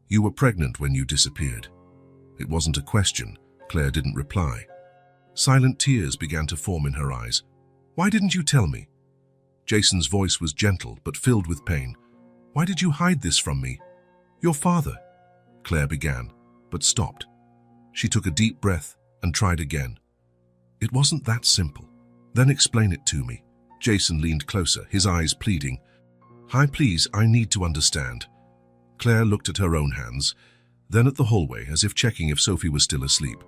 [SPEAKER 1] you were pregnant when you disappeared. It wasn't a question. Claire didn't reply. Silent tears began to form in her eyes. "Why didn't you tell me?" Jason's voice was gentle but filled with pain. "Why did you hide this from me?" "Your father," Claire began, but stopped. She took a deep breath and tried again. "It wasn't that simple." "Then explain it to me." Jason leaned closer, his eyes pleading. "Hi, please, I need to understand." Claire looked at her own hands, then at the hallway as if checking if Sophie was still asleep.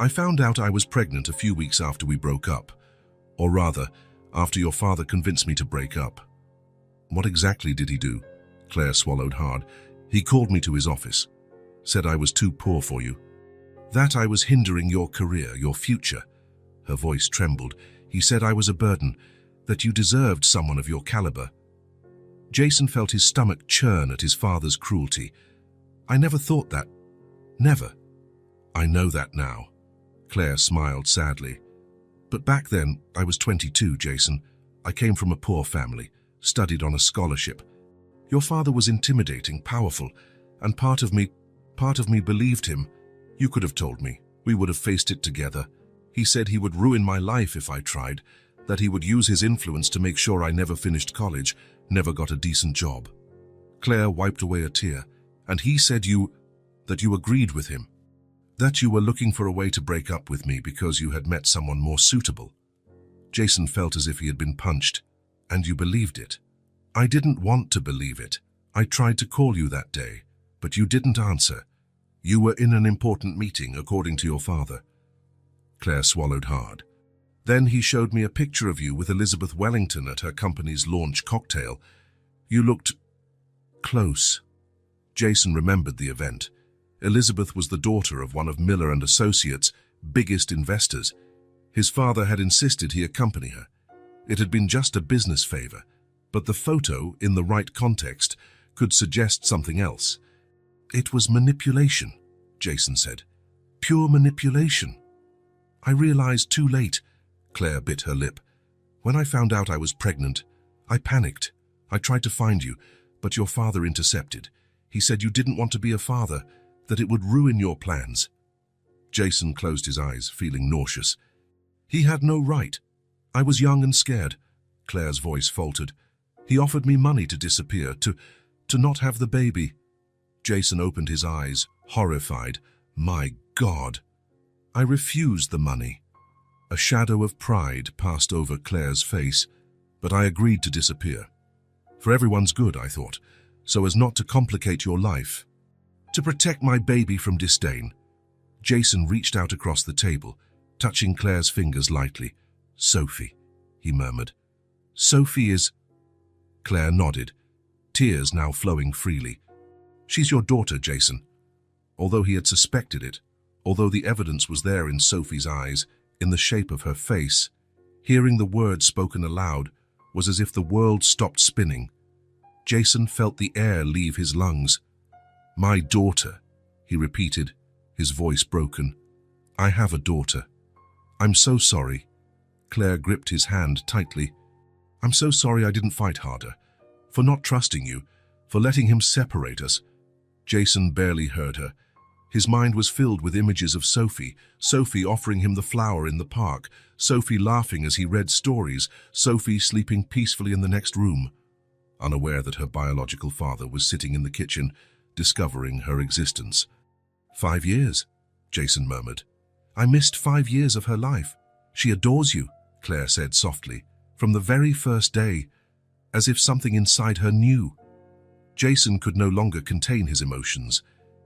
[SPEAKER 1] "I found out I was pregnant a few weeks after we broke up. Or rather, after your father convinced me to break up." "What exactly did he do?" Claire swallowed hard. "He called me to his office. Said I was too poor for you. That I was hindering your career, your future." Her voice trembled. "He said I was a burden, that you deserved someone of your caliber." Jason felt his stomach churn at his father's cruelty. "I never thought that. Never." "I know that now." Claire smiled sadly. "But back then, I was 22, Jason. I came from a poor family, studied on a scholarship. Your father was intimidating, powerful, and part of me believed him. You could have told me. We would have faced it together. He said he would ruin my life if I tried, that he would use his influence to make sure I never finished college, never got a decent job. Claire wiped away a tear. And he said that you agreed with him. That you were looking for a way to break up with me because you had met someone more suitable. Jason felt as if he had been punched. And you believed it. I didn't want to believe it. I tried to call you that day, but you didn't answer. You were in an important meeting, according to your father. Claire swallowed hard. Then he showed me a picture of you with Elizabeth Wellington at her company's launch cocktail. You looked close. Jason remembered the event. Elizabeth was the daughter of one of Miller and Associates' biggest investors. His father had insisted he accompany her. It had been just a business favor, but the photo, in the right context, could suggest something else. It was manipulation, Jason said. Pure manipulation. I realized too late. Claire bit her lip. When I found out I was pregnant, I panicked. I tried to find you, but your father intercepted. He said you didn't want to be a father, that it would ruin your plans. Jason closed his eyes, feeling nauseous. He had no right. I was young and scared. Claire's voice faltered. He offered me money to disappear, to not have the baby. Jason opened his eyes, horrified. My God. I refused the money. A shadow of pride passed over Claire's face, but I agreed to disappear. For everyone's good, I thought, so as not to complicate your life. To protect my baby from disdain. Jason reached out across the table, touching Claire's fingers lightly. Sophie, he murmured. Sophie is... Claire nodded, tears now flowing freely. She's your daughter, Jason. Although he had suspected it, although the evidence was there in Sophie's eyes, in the shape of her face, hearing the words spoken aloud was as if the world stopped spinning. Jason felt the air leave his lungs. My daughter, he repeated, his voice broken. I have a daughter. I'm so sorry. Claire gripped his hand tightly. I'm so sorry I didn't fight harder, for not trusting you, for letting him separate us. Jason barely heard her. His mind was filled with images of Sophie offering him the flower in the park, Sophie laughing as he read stories, Sophie sleeping peacefully in the next room, unaware that her biological father was sitting in the kitchen, discovering her existence. 5 years, Jason murmured. I missed 5 years of her life. She adores you, Claire said softly, from the very first day, as if something inside her knew. Jason could no longer contain his emotions.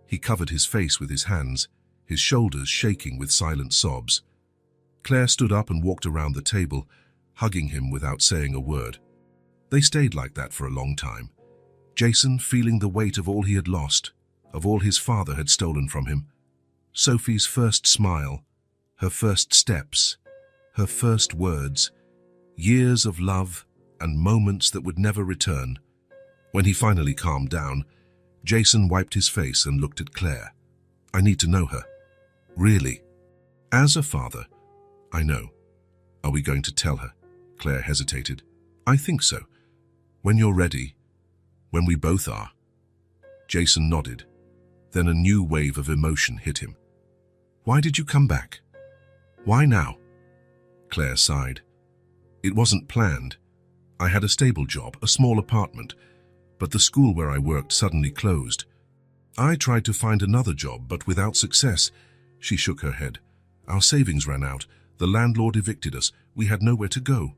[SPEAKER 1] He covered his face with his hands, his shoulders shaking with silent sobs. Claire stood up and walked around the table, hugging him without saying a word. They stayed like that for a long time, Jason feeling the weight of all he had lost, of all his father had stolen from him. Sophie's first smile, her first steps, her first words, years of love and moments that would never return. When he finally calmed down, Jason wiped his face and looked at Claire. I need to know her. Really? As a father, I know. Are we going to tell her? Claire hesitated. I think so. When you're ready. When we both are. Jason nodded. Then a new wave of emotion hit him. Why did you come back? Why now? Claire sighed. It wasn't planned. I had a stable job, a small apartment, but the school where I worked suddenly closed. I tried to find another job, but without success. She shook her head. Our savings ran out. The landlord evicted us. We had nowhere to go.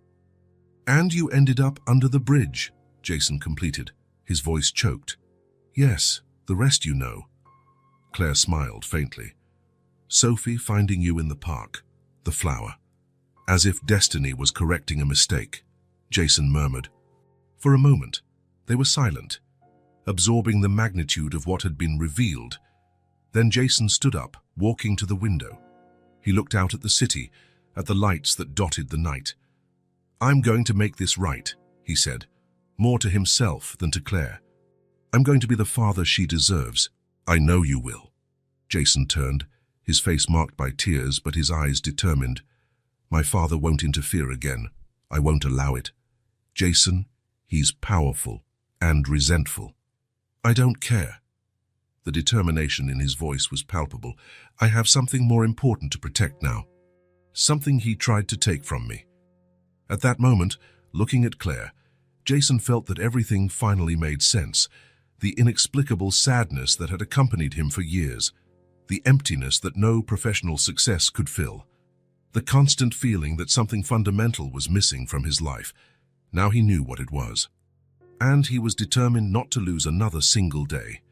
[SPEAKER 1] And you ended up under the bridge, Jason completed. His voice choked. Yes, the rest you know. Claire smiled faintly. Sophie finding you in the park, the flower. As if destiny was correcting a mistake, Jason murmured. For a moment, they were silent, absorbing the magnitude of what had been revealed. Then Jason stood up, walking to the window. He looked out at the city, at the lights that dotted the night. I'm going to make this right, he said, more to himself than to Claire. I'm going to be the father she deserves. I know you will. Jason turned, his face marked by tears but his eyes determined. My father won't interfere again. I won't allow it. Jason, he's powerful and resentful. "I don't care." The determination in his voice was palpable. "I have something more important to protect now. Something he tried to take from me." At that moment, looking at Claire, Jason felt that everything finally made sense. The inexplicable sadness that had accompanied him for years, the emptiness that no professional success could fill, the constant feeling that something fundamental was missing from his life. Now he knew what it was. And he was determined not to lose another single day.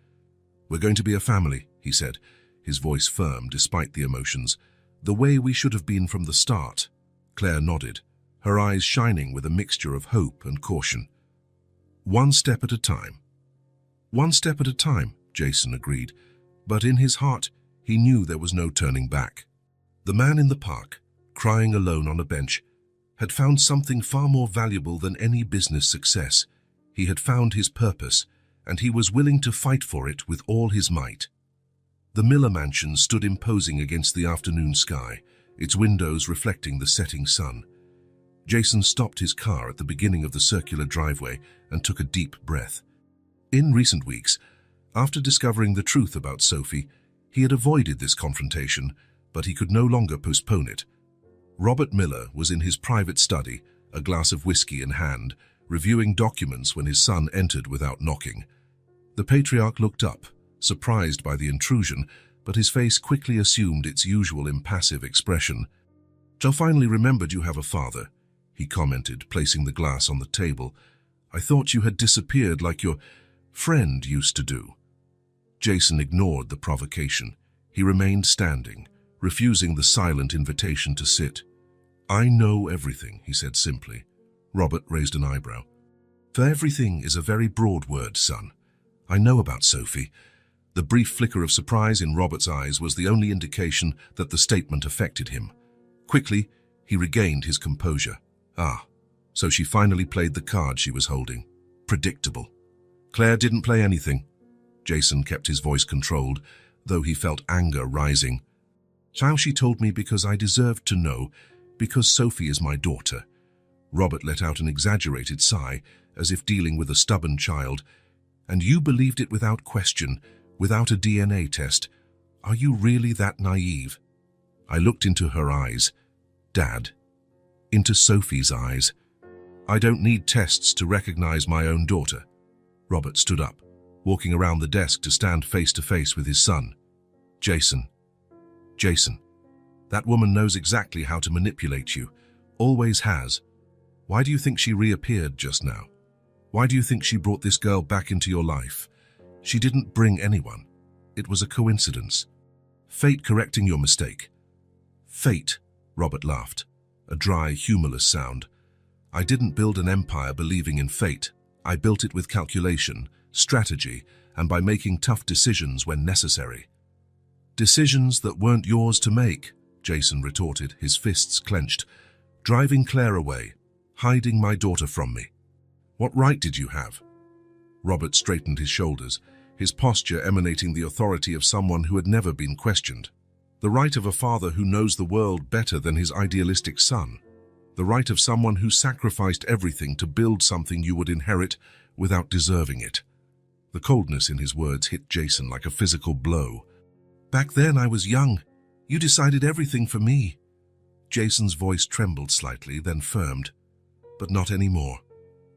[SPEAKER 1] "We're going to be a family," he said, his voice firm despite the emotions. "The way we should have been from the start." Claire nodded, her eyes shining with a mixture of hope and caution. "One step at a time." "One step at a time," Jason agreed, but in his heart he knew there was no turning back. The man in the park, crying alone on a bench, had found something far more valuable than any business success. He had found his purpose, and he was willing to fight for it with all his might. The Miller mansion stood imposing against the afternoon sky, its windows reflecting the setting sun. Jason stopped his car at the beginning of the circular driveway and took a deep breath. In recent weeks, after discovering the truth about Sophie, he had avoided this confrontation, but he could no longer postpone it. Robert Miller was in his private study, a glass of whiskey in hand, reviewing documents when his son entered without knocking. The patriarch looked up, surprised by the intrusion, but his face quickly assumed its usual impassive expression. "I finally remembered you have a father," he commented, placing the glass on the table. "I thought you had disappeared like your friend used to do." Jason ignored the provocation. He remained standing, refusing the silent invitation to sit. "I know everything," he said simply. Robert raised an eyebrow. "For everything is a very broad word, son. I know about Sophie." The brief flicker of surprise in Robert's eyes was the only indication that the statement affected him. Quickly, he regained his composure. "Ah, so she finally played the card she was holding. Predictable." "Claire didn't play anything." Jason kept his voice controlled, though he felt anger rising. "How she told me because I deserved to know, because Sophie is my daughter." Robert let out an exaggerated sigh, as if dealing with a stubborn child. "And you believed it without question, without a DNA test. Are you really that naive?" I looked into her eyes. "Dad." Into Sophie's eyes. "I don't need tests to recognize my own daughter." Robert stood up, walking around the desk to stand face to face with his son. Jason, that woman knows exactly how to manipulate you. Always has. Why do you think she reappeared just now? Why do you think she brought this girl back into your life? She didn't bring anyone. It was a coincidence. Fate correcting your mistake." "Fate," Robert laughed, a dry, humorless sound. "I didn't build an empire believing in fate. I built it with calculation, strategy, and by making tough decisions when necessary." "Decisions that weren't yours to make," Jason retorted, his fists clenched. "Driving Claire away, hiding my daughter from me. What right did you have?" Robert straightened his shoulders, his posture emanating the authority of someone who had never been questioned. The right of a father who knows the world better than his idealistic son. The right of someone who sacrificed everything to build something you would inherit without deserving it. The coldness in his words hit Jason like a physical blow. "Back then I was young. You decided everything for me." Jason's voice trembled slightly, then firmed. "But not anymore.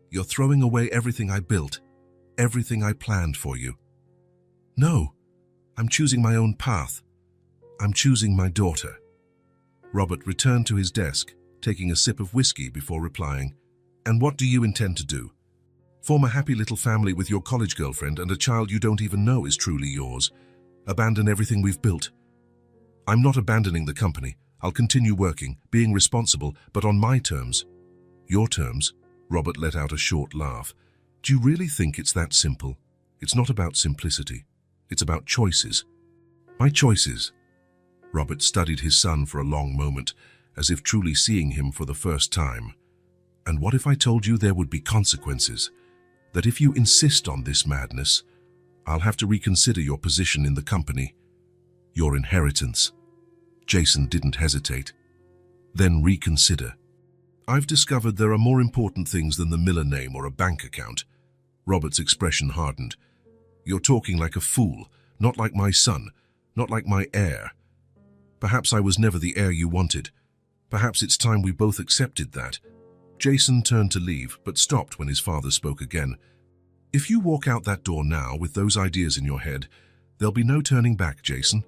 [SPEAKER 1] You're throwing away everything I built, everything I planned for you." "No, I'm choosing my own path. I'm choosing my daughter." Robert returned to his desk, taking a sip of whiskey before replying. "And what do you intend to do? Form a happy little family with your college girlfriend and a child you don't even know is truly yours. Abandon everything we've built." "I'm not abandoning the company. I'll continue working, being responsible, but on my terms." "Your terms?" Robert let out a short laugh. "Do you really think it's that simple? It's not about simplicity. It's about choices." "My choices?" Robert studied his son for a long moment, as if truly seeing him for the first time. "And what if I told you there would be consequences? That if you insist on this madness, I'll have to reconsider your position in the company, your inheritance." Jason didn't hesitate. "Then reconsider. I've discovered there are more important things than the Miller name or a bank account." Robert's expression hardened. "You're talking like a fool, not like my son, not like my heir. Perhaps I was never the heir you wanted. Perhaps it's time we both accepted that." Jason turned to leave, but stopped when his father spoke again. "If you walk out that door now with those ideas in your head, there'll be no turning back, Jason.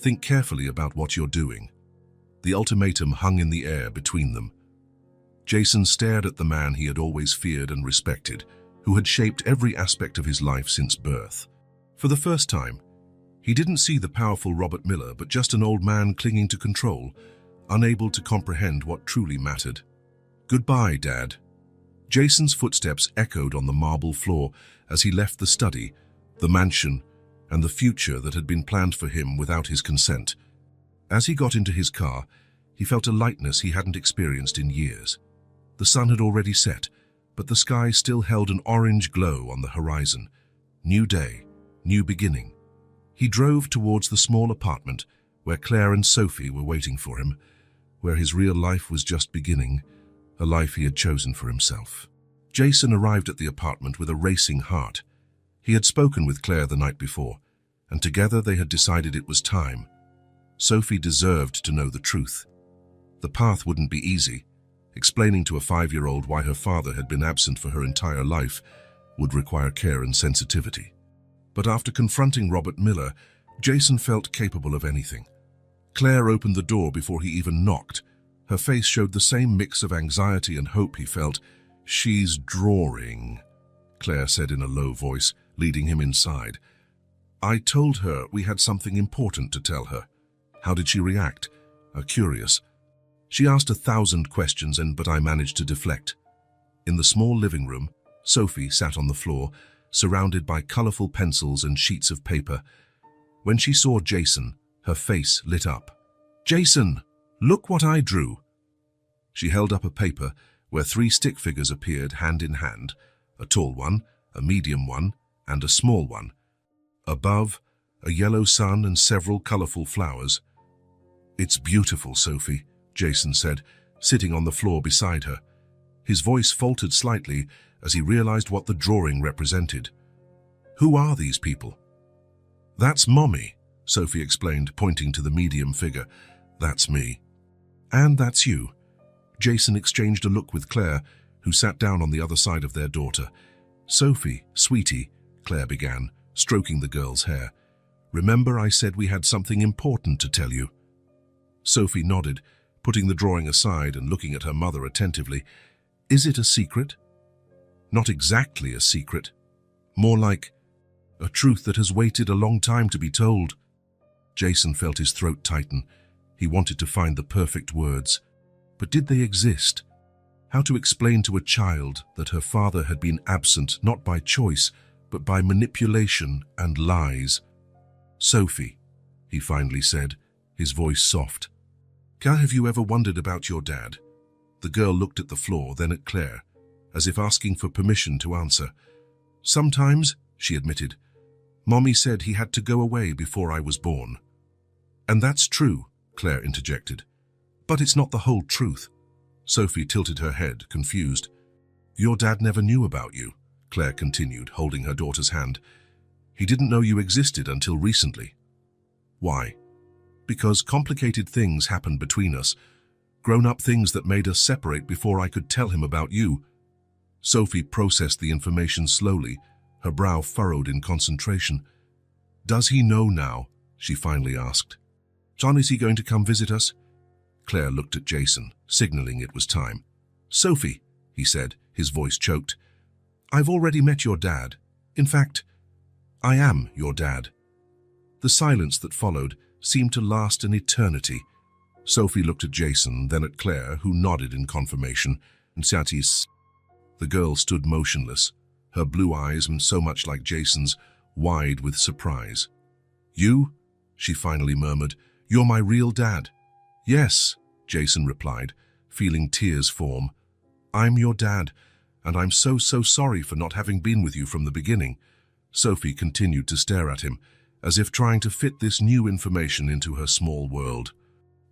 [SPEAKER 1] Think carefully about what you're doing." The ultimatum hung in the air between them. Jason stared at the man he had always feared and respected, who had shaped every aspect of his life since birth. For the first time, he didn't see the powerful Robert Miller, but just an old man clinging to control, unable to comprehend what truly mattered. "Goodbye, Dad." Jason's footsteps echoed on the marble floor as he left the study, the mansion, and the future that had been planned for him without his consent. As he got into his car, he felt a lightness he hadn't experienced in years. The sun had already set, but the sky still held an orange glow on the horizon. New day, new beginning. He drove towards the small apartment where Claire and Sophie were waiting for him, where his real life was just beginning, a life he had chosen for himself. Jason arrived at the apartment with a racing heart. He had spoken with Claire the night before, and together they had decided it was time. Sophie deserved to know the truth. The path wouldn't be easy. Explaining to a 5-year-old why her father had been absent for her entire life would require care and sensitivity. But after confronting Robert Miller, Jason felt capable of anything. Claire opened the door before he even knocked. Her face showed the same mix of anxiety and hope he felt. "She's drawing," Claire said in a low voice, leading him inside. "I told her we had something important to tell her." "How did she react?" "Curious. She asked 1,000 questions, but I managed to deflect." In the small living room, Sophie sat on the floor, surrounded by colorful pencils and sheets of paper. When she saw Jason, her face lit up. "Jason, look what I drew." She held up a paper where 3 stick figures appeared hand in hand, a tall one, a medium one, and a small one. Above, a yellow sun and several colorful flowers. "It's beautiful, Sophie," Jason said, sitting on the floor beside her. His voice faltered slightly as he realized what the drawing represented. "Who are these people?" "That's Mommy," Sophie explained, pointing to the medium figure. "That's me." "And that's you." Jason exchanged a look with Claire, who sat down on the other side of their daughter. "Sophie, sweetie," Claire began, stroking the girl's hair. "Remember I said we had something important to tell you?" Sophie nodded, putting the drawing aside and looking at her mother attentively. "Is it a secret?" "Not exactly a secret. More like a truth that has waited a long time to be told." Jason felt his throat tighten. He wanted to find the perfect words. But did they exist? How to explain to a child that her father had been absent not by choice, but by manipulation and lies? "Sophie," he finally said, his voice soft. "Have you ever wondered about your dad?" The girl looked at the floor, then at Claire, as if asking for permission to answer. "Sometimes," she admitted. "Mommy said he had to go away before I was born." "And that's true," Claire interjected. "But it's not the whole truth." Sophie tilted her head, confused. "Your dad never knew about you," Claire continued, holding her daughter's hand. "He didn't know you existed until recently." "Why?" "Because complicated things happened between us, grown-up things that made us separate before I could tell him about you." Sophie processed the information slowly, her brow furrowed in concentration. "Does he know now?" she finally asked. "John, is he going to come visit us?" Claire looked at Jason, signaling it was time. "Sophie," he said, his voice choked. "I've already met your dad. In fact, I am your dad." The silence that followed seemed to last an eternity. Sophie looked at Jason, then at Claire, who nodded in confirmation. The girl stood motionless, her blue eyes, so much like Jason's, wide with surprise. "You?" she finally murmured. "You're my real dad?" "Yes," Jason replied, feeling tears form. "I'm your dad, and I'm so sorry for not having been with you from the beginning." Sophie continued to stare at him, as if trying to fit this new information into her small world.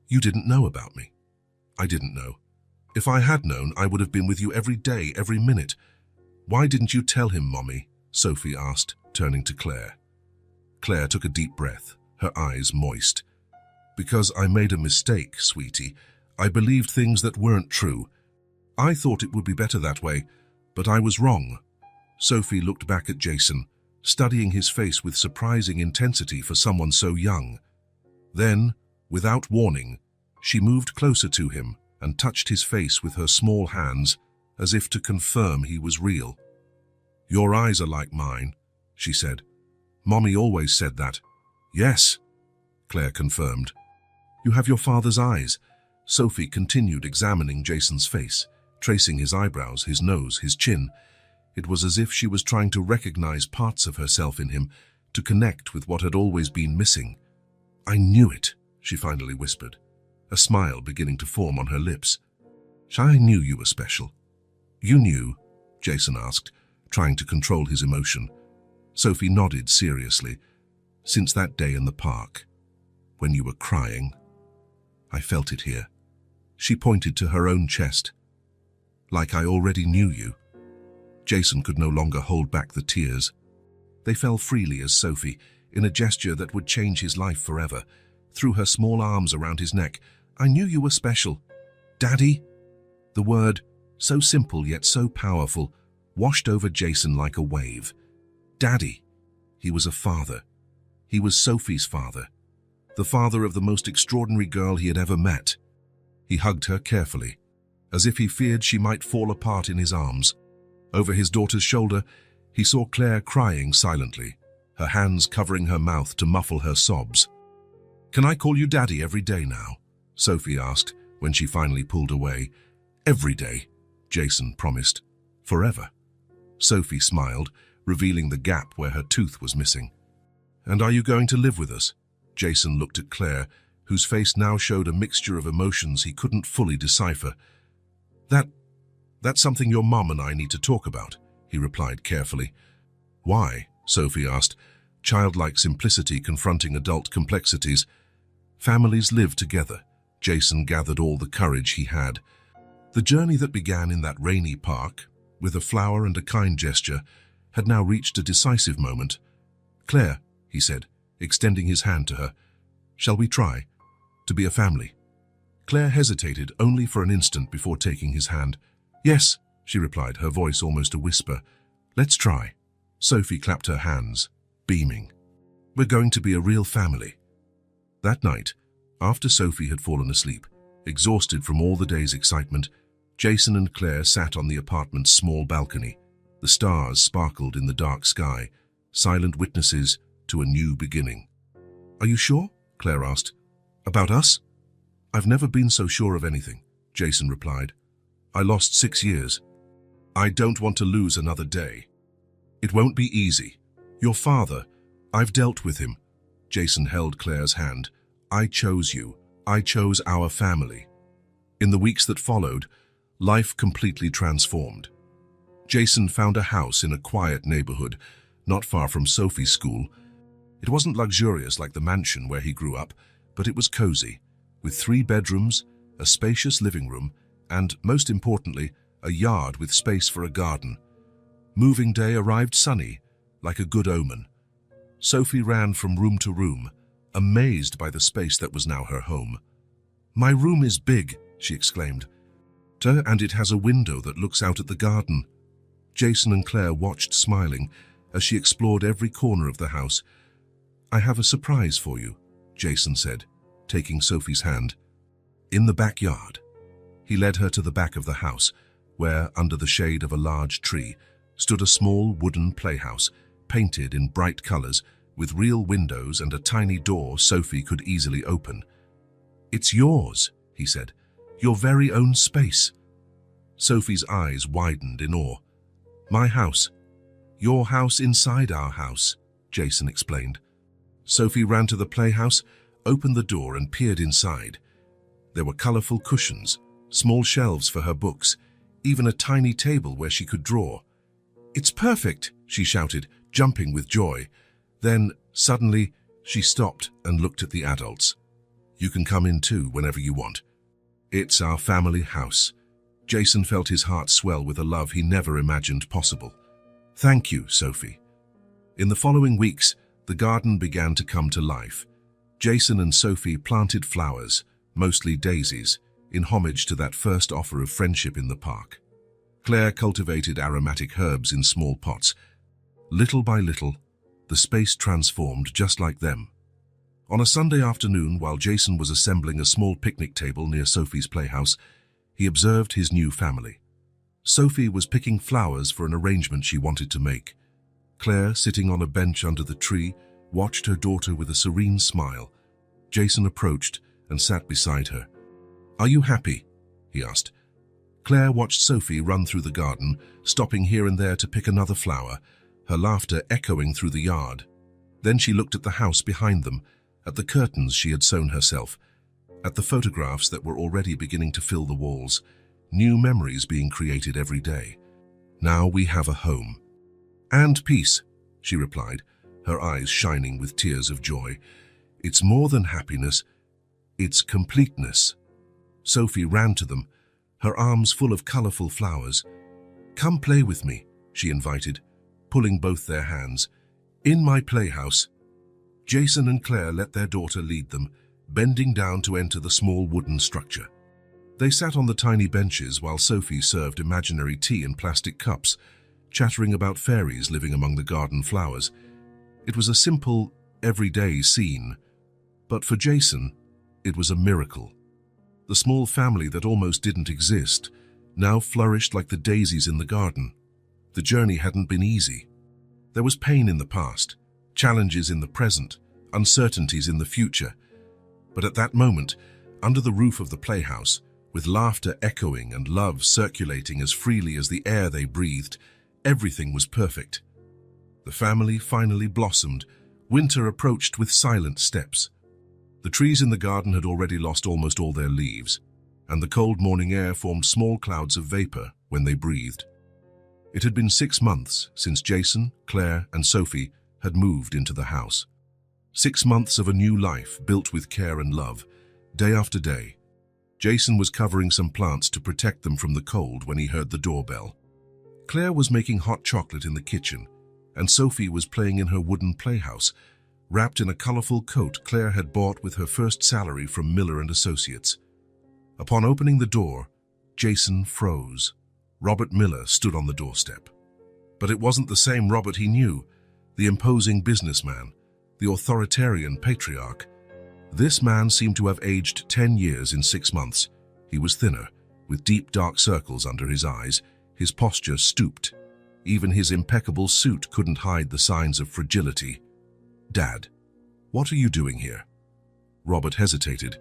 [SPEAKER 1] "You didn't know about me." "I didn't know. If I had known, I would have been with you every day, every minute." Why didn't you tell him, Mommy? Sophie asked, turning to Claire. Claire took a deep breath, her eyes moist. Because I made a mistake, sweetie. I believed things that weren't true. I thought it would be better that way, but I was wrong. Sophie looked back at Jason, studying his face with surprising intensity for someone so young. Then, without warning, she moved closer to him and touched his face with her small hands, as if to confirm he was real. Your eyes are like mine, she said. Mommy always said that. Yes, Claire confirmed. You have your father's eyes. Sophie continued examining Jason's face, tracing his eyebrows, his nose, his chin. It was as if she was trying to recognize parts of herself in him, to connect with what had always been missing. I knew it, she finally whispered, a smile beginning to form on her lips. I knew you were special. You knew? Jason asked, trying to control his emotion. Sophie nodded seriously. Since that day in the park, when you were crying, I felt it here. She pointed to her own chest. Like I already knew you. Jason could no longer hold back the tears. They fell freely as Sophie, in a gesture that would change his life forever, threw her small arms around his neck. I knew you were special. Daddy? The word, so simple yet so powerful, washed over Jason like a wave. Daddy. He was a father. He was Sophie's father. The father of the most extraordinary girl he had ever met. He hugged her carefully, as if he feared she might fall apart in his arms. Over his daughter's shoulder, he saw Claire crying silently, her hands covering her mouth to muffle her sobs. Can I call you Daddy every day now? Sophie asked when she finally pulled away. Every day, Jason promised. Forever. Sophie smiled, revealing the gap where her tooth was missing. And are you going to live with us? Jason looked at Claire, whose face now showed a mixture of emotions he couldn't fully decipher. That's something your mom and I need to talk about, he replied carefully. Why? Sophie asked, childlike simplicity confronting adult complexities. Families live together. Jason gathered all the courage he had. The journey that began in that rainy park, with a flower and a kind gesture, had now reached a decisive moment. Claire, he said, extending his hand to her, shall we try to be a family? Claire hesitated only for an instant before taking his hand. Yes, she replied, her voice almost a whisper. Let's try. Sophie clapped her hands, beaming. We're going to be a real family. That night, after Sophie had fallen asleep, exhausted from all the day's excitement, Jason and Claire sat on the apartment's small balcony. The stars sparkled in the dark sky, silent witnesses to a new beginning. Are you sure? Claire asked. About us? I've never been so sure of anything, Jason replied. I lost 6 years. I don't want to lose another day. It won't be easy. Your father, I've dealt with him. Jason held Claire's hand. I chose you. I chose our family. In the weeks that followed, life completely transformed. Jason found a house in a quiet neighborhood, not far from Sophie's school. It wasn't luxurious like the mansion where he grew up, but it was cozy, with 3 bedrooms, a spacious living room, and, most importantly, a yard with space for a garden. Moving day arrived sunny, like a good omen. Sophie ran from room to room, amazed by the space that was now her home. My room is big, she exclaimed, and it has a window that looks out at the garden. Jason and Claire watched, smiling, as she explored every corner of the house. I have a surprise for you, Jason said, taking Sophie's hand. In the backyard. He led her to the back of the house, where, under the shade of a large tree, stood a small wooden playhouse, painted in bright colors, with real windows and a tiny door Sophie could easily open. It's yours, he said, your very own space. Sophie's eyes widened in awe. My house. Your house inside our house, Jason explained. Sophie ran to the playhouse, opened the door and peered inside. There were colorful cushions, small shelves for her books, even a tiny table where she could draw. It's perfect, she shouted, jumping with joy. Then, suddenly, she stopped and looked at the adults. You can come in too whenever you want. It's our family house. Jason felt his heart swell with a love he never imagined possible. "Thank you, Sophie." In the following weeks, the garden began to come to life. Jason and Sophie planted flowers, mostly daisies, in homage to that first offer of friendship in the park. Claire cultivated aromatic herbs in small pots. Little by little, the space transformed just like them. On a Sunday afternoon, while Jason was assembling a small picnic table near Sophie's playhouse, he observed his new family. Sophie was picking flowers for an arrangement she wanted to make. Claire, sitting on a bench under the tree, watched her daughter with a serene smile. Jason approached and sat beside her. "Are you happy?" he asked. Claire watched Sophie run through the garden, stopping here and there to pick another flower, her laughter echoing through the yard. Then she looked at the house behind them, at the curtains she had sewn herself, at the photographs that were already beginning to fill the walls, new memories being created every day. "Now we have a home." "And peace," she replied, her eyes shining with tears of joy. "It's more than happiness, it's completeness." Sophie ran to them, her arms full of colorful flowers. "Come play with me," she invited, pulling both their hands. "In my playhouse." Jason and Claire let their daughter lead them, bending down to enter the small wooden structure. They sat on the tiny benches while Sophie served imaginary tea in plastic cups, chattering about fairies living among the garden flowers. It was a simple, everyday scene, but for Jason, it was a miracle. The small family that almost didn't exist now flourished like the daisies in the garden. The journey hadn't been easy. There was pain in the past, challenges in the present, uncertainties in the future. But at that moment, under the roof of the playhouse, with laughter echoing and love circulating as freely as the air they breathed, everything was perfect. The family finally blossomed. Winter approached with silent steps. The trees in the garden had already lost almost all their leaves, and the cold morning air formed small clouds of vapor when they breathed. It had been 6 months since Jason, Claire, and Sophie had moved into the house. 6 months of a new life built with care and love, day after day. Jason was covering some plants to protect them from the cold when he heard the doorbell. Claire was making hot chocolate in the kitchen, and Sophie was playing in her wooden playhouse, wrapped in a colorful coat Claire had bought with her first salary from Miller & Associates. Upon opening the door, Jason froze. Robert Miller stood on the doorstep. But it wasn't the same Robert he knew, the imposing businessman, the authoritarian patriarch. This man seemed to have aged 10 years in 6 months. He was thinner, with deep dark circles under his eyes, his posture stooped. Even his impeccable suit couldn't hide the signs of fragility. "Dad, what are you doing here?" Robert hesitated,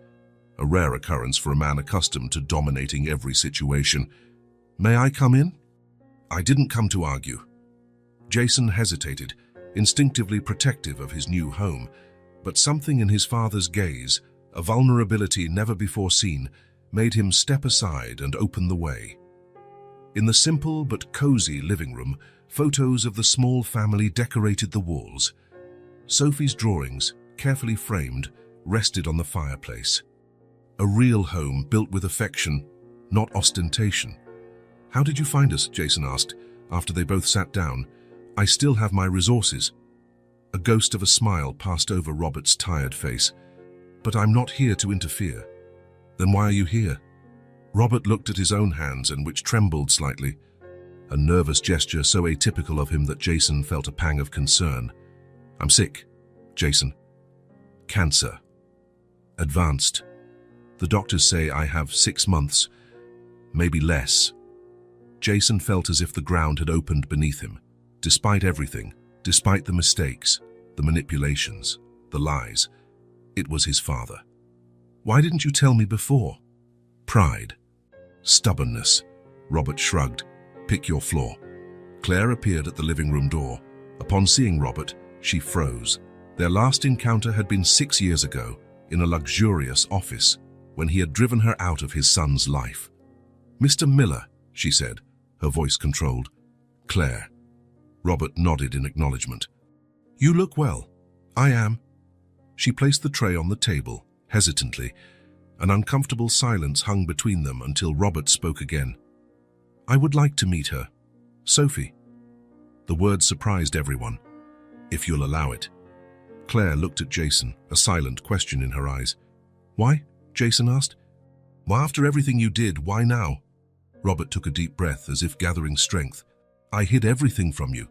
[SPEAKER 1] a rare occurrence for a man accustomed to dominating every situation. "May I come in?" "I didn't come to argue." Jason hesitated, instinctively protective of his new home, but something in his father's gaze, a vulnerability never before seen, made him step aside and open the way. In the simple but cozy living room, photos of the small family decorated the walls. Sophie's drawings, carefully framed, rested on the fireplace. A real home built with affection, not ostentation. "How did you find us?" Jason asked, after they both sat down. "I still have my resources." A ghost of a smile passed over Robert's tired face. "But I'm not here to interfere." "Then why are you here?" Robert looked at his own hands, and which trembled slightly, a nervous gesture so atypical of him that Jason felt a pang of concern. "I'm sick, Jason. Cancer. Advanced. The doctors say I have 6 months, maybe less." Jason felt as if the ground had opened beneath him. Despite everything, despite the mistakes, the manipulations, the lies, it was his father. "Why didn't you tell me before?" "Pride. Stubbornness." Robert shrugged. "Pick your flaw." Claire appeared at the living room door. Upon seeing Robert, she froze. Their last encounter had been 6 years ago, in a luxurious office, when he had driven her out of his son's life. "Mr. Miller," she said, her voice controlled. "Claire." Robert nodded in acknowledgement. "You look well." "I am." She placed the tray on the table, hesitantly. An uncomfortable silence hung between them until Robert spoke again. I would like to meet her. Sophie. The word surprised everyone. If you'll allow it. Claire looked at Jason, a silent question in her eyes. Why? Jason asked. Well, after everything you did, why now? Robert took a deep breath as if gathering strength. I hid everything from you.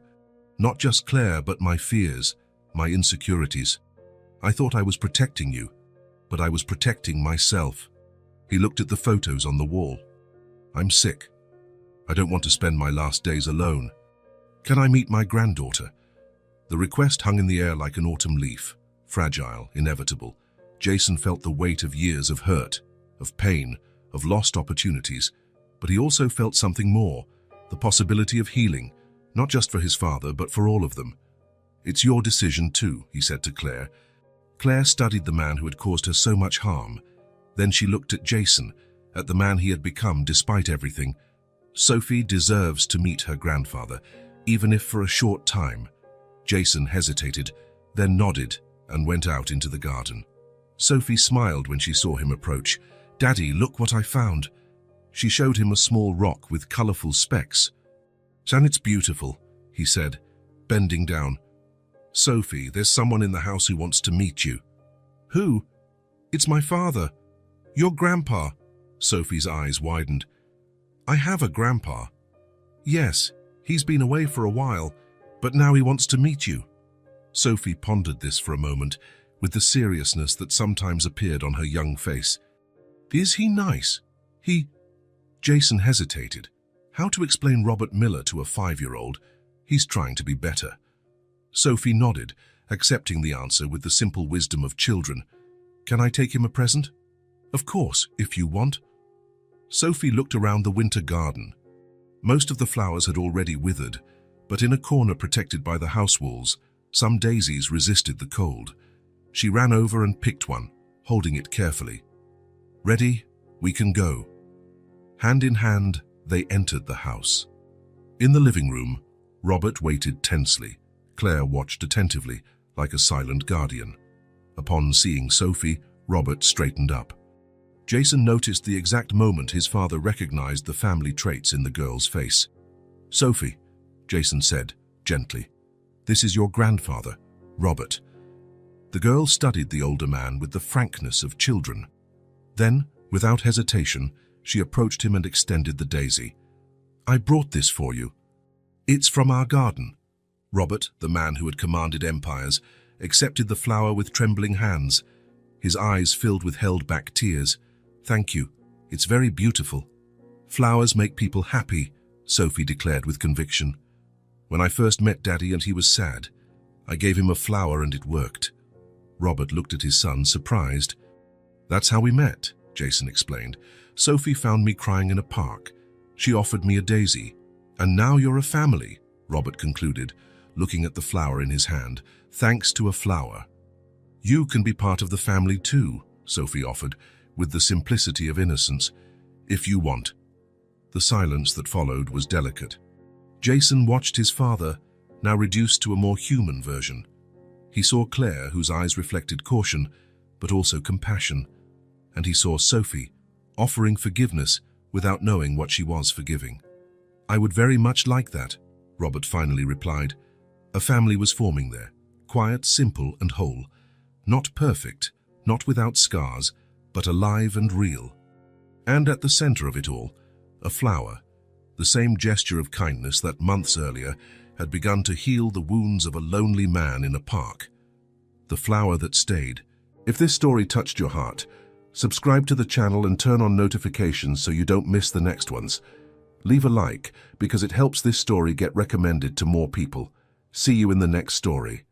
[SPEAKER 1] Not just Claire, but my fears, my insecurities. I thought I was protecting you, but I was protecting myself. He looked at the photos on the wall. I'm sick. I don't want to spend my last days alone. Can I meet my granddaughter? The request hung in the air like an autumn leaf, fragile, inevitable. Jason felt the weight of years of hurt, of pain, of lost opportunities, but he also felt something more, the possibility of healing, not just for his father, but for all of them. It's your decision too, he said to Claire. Claire studied the man who had caused her so much harm. Then she looked at Jason, at the man he had become despite everything. Sophie deserves to meet her grandfather, even if for a short time. Jason hesitated, then nodded and went out into the garden. Sophie smiled when she saw him approach. Daddy, look what I found. She showed him a small rock with colorful specks. And it's beautiful, he said, bending down. Sophie, there's someone in the house who wants to meet you. Who? It's my father. Your grandpa. Sophie's eyes widened. I have a grandpa. Yes, he's been away for a while, but now he wants to meet you. Sophie pondered this for a moment, with the seriousness that sometimes appeared on her young face. Is he nice? Jason hesitated. How to explain Robert Miller to a 5-year-old? He's trying to be better. Sophie nodded, accepting the answer with the simple wisdom of children. Can I take him a present? Of course, if you want. Sophie looked around the winter garden. Most of the flowers had already withered, but in a corner protected by the house walls, some daisies resisted the cold. She ran over and picked one, holding it carefully. Ready? We can go. Hand in hand, they entered the house. In the living room, Robert waited tensely. Claire watched attentively, like a silent guardian. Upon seeing Sophie, Robert straightened up. Jason noticed the exact moment his father recognized the family traits in the girl's face. Sophie, Jason said, gently. This is your grandfather, Robert. The girl studied the older man with the frankness of children. Then, without hesitation, she approached him and extended the daisy. I brought this for you. It's from our garden. Robert, the man who had commanded empires, accepted the flower with trembling hands. His eyes filled with held-back tears. Thank you. It's very beautiful. Flowers make people happy, Sophie declared with conviction. When I first met Daddy and he was sad, I gave him a flower and it worked. Robert looked at his son, surprised. That's how we met, Jason explained. Sophie found me crying in a park. She offered me a daisy. And now you're a family, Robert concluded, looking at the flower in his hand. Thanks to a flower. You can be part of the family too, Sophie offered, with the simplicity of innocence, if you want. The silence that followed was delicate. Jason watched his father, now reduced to a more human version. He saw Claire, whose eyes reflected caution, but also compassion, and he saw Sophie, offering forgiveness without knowing what she was forgiving. I would very much like that, Robert finally replied. A family was forming there, quiet, simple, and whole. Not perfect, not without scars, but alive and real. And at the center of it all, a flower, the same gesture of kindness that months earlier had begun to heal the wounds of a lonely man in a park. The flower that stayed. If this story touched your heart, subscribe to the channel and turn on notifications so you don't miss the next ones. Leave a like because it helps this story get recommended to more people. See you in the next story.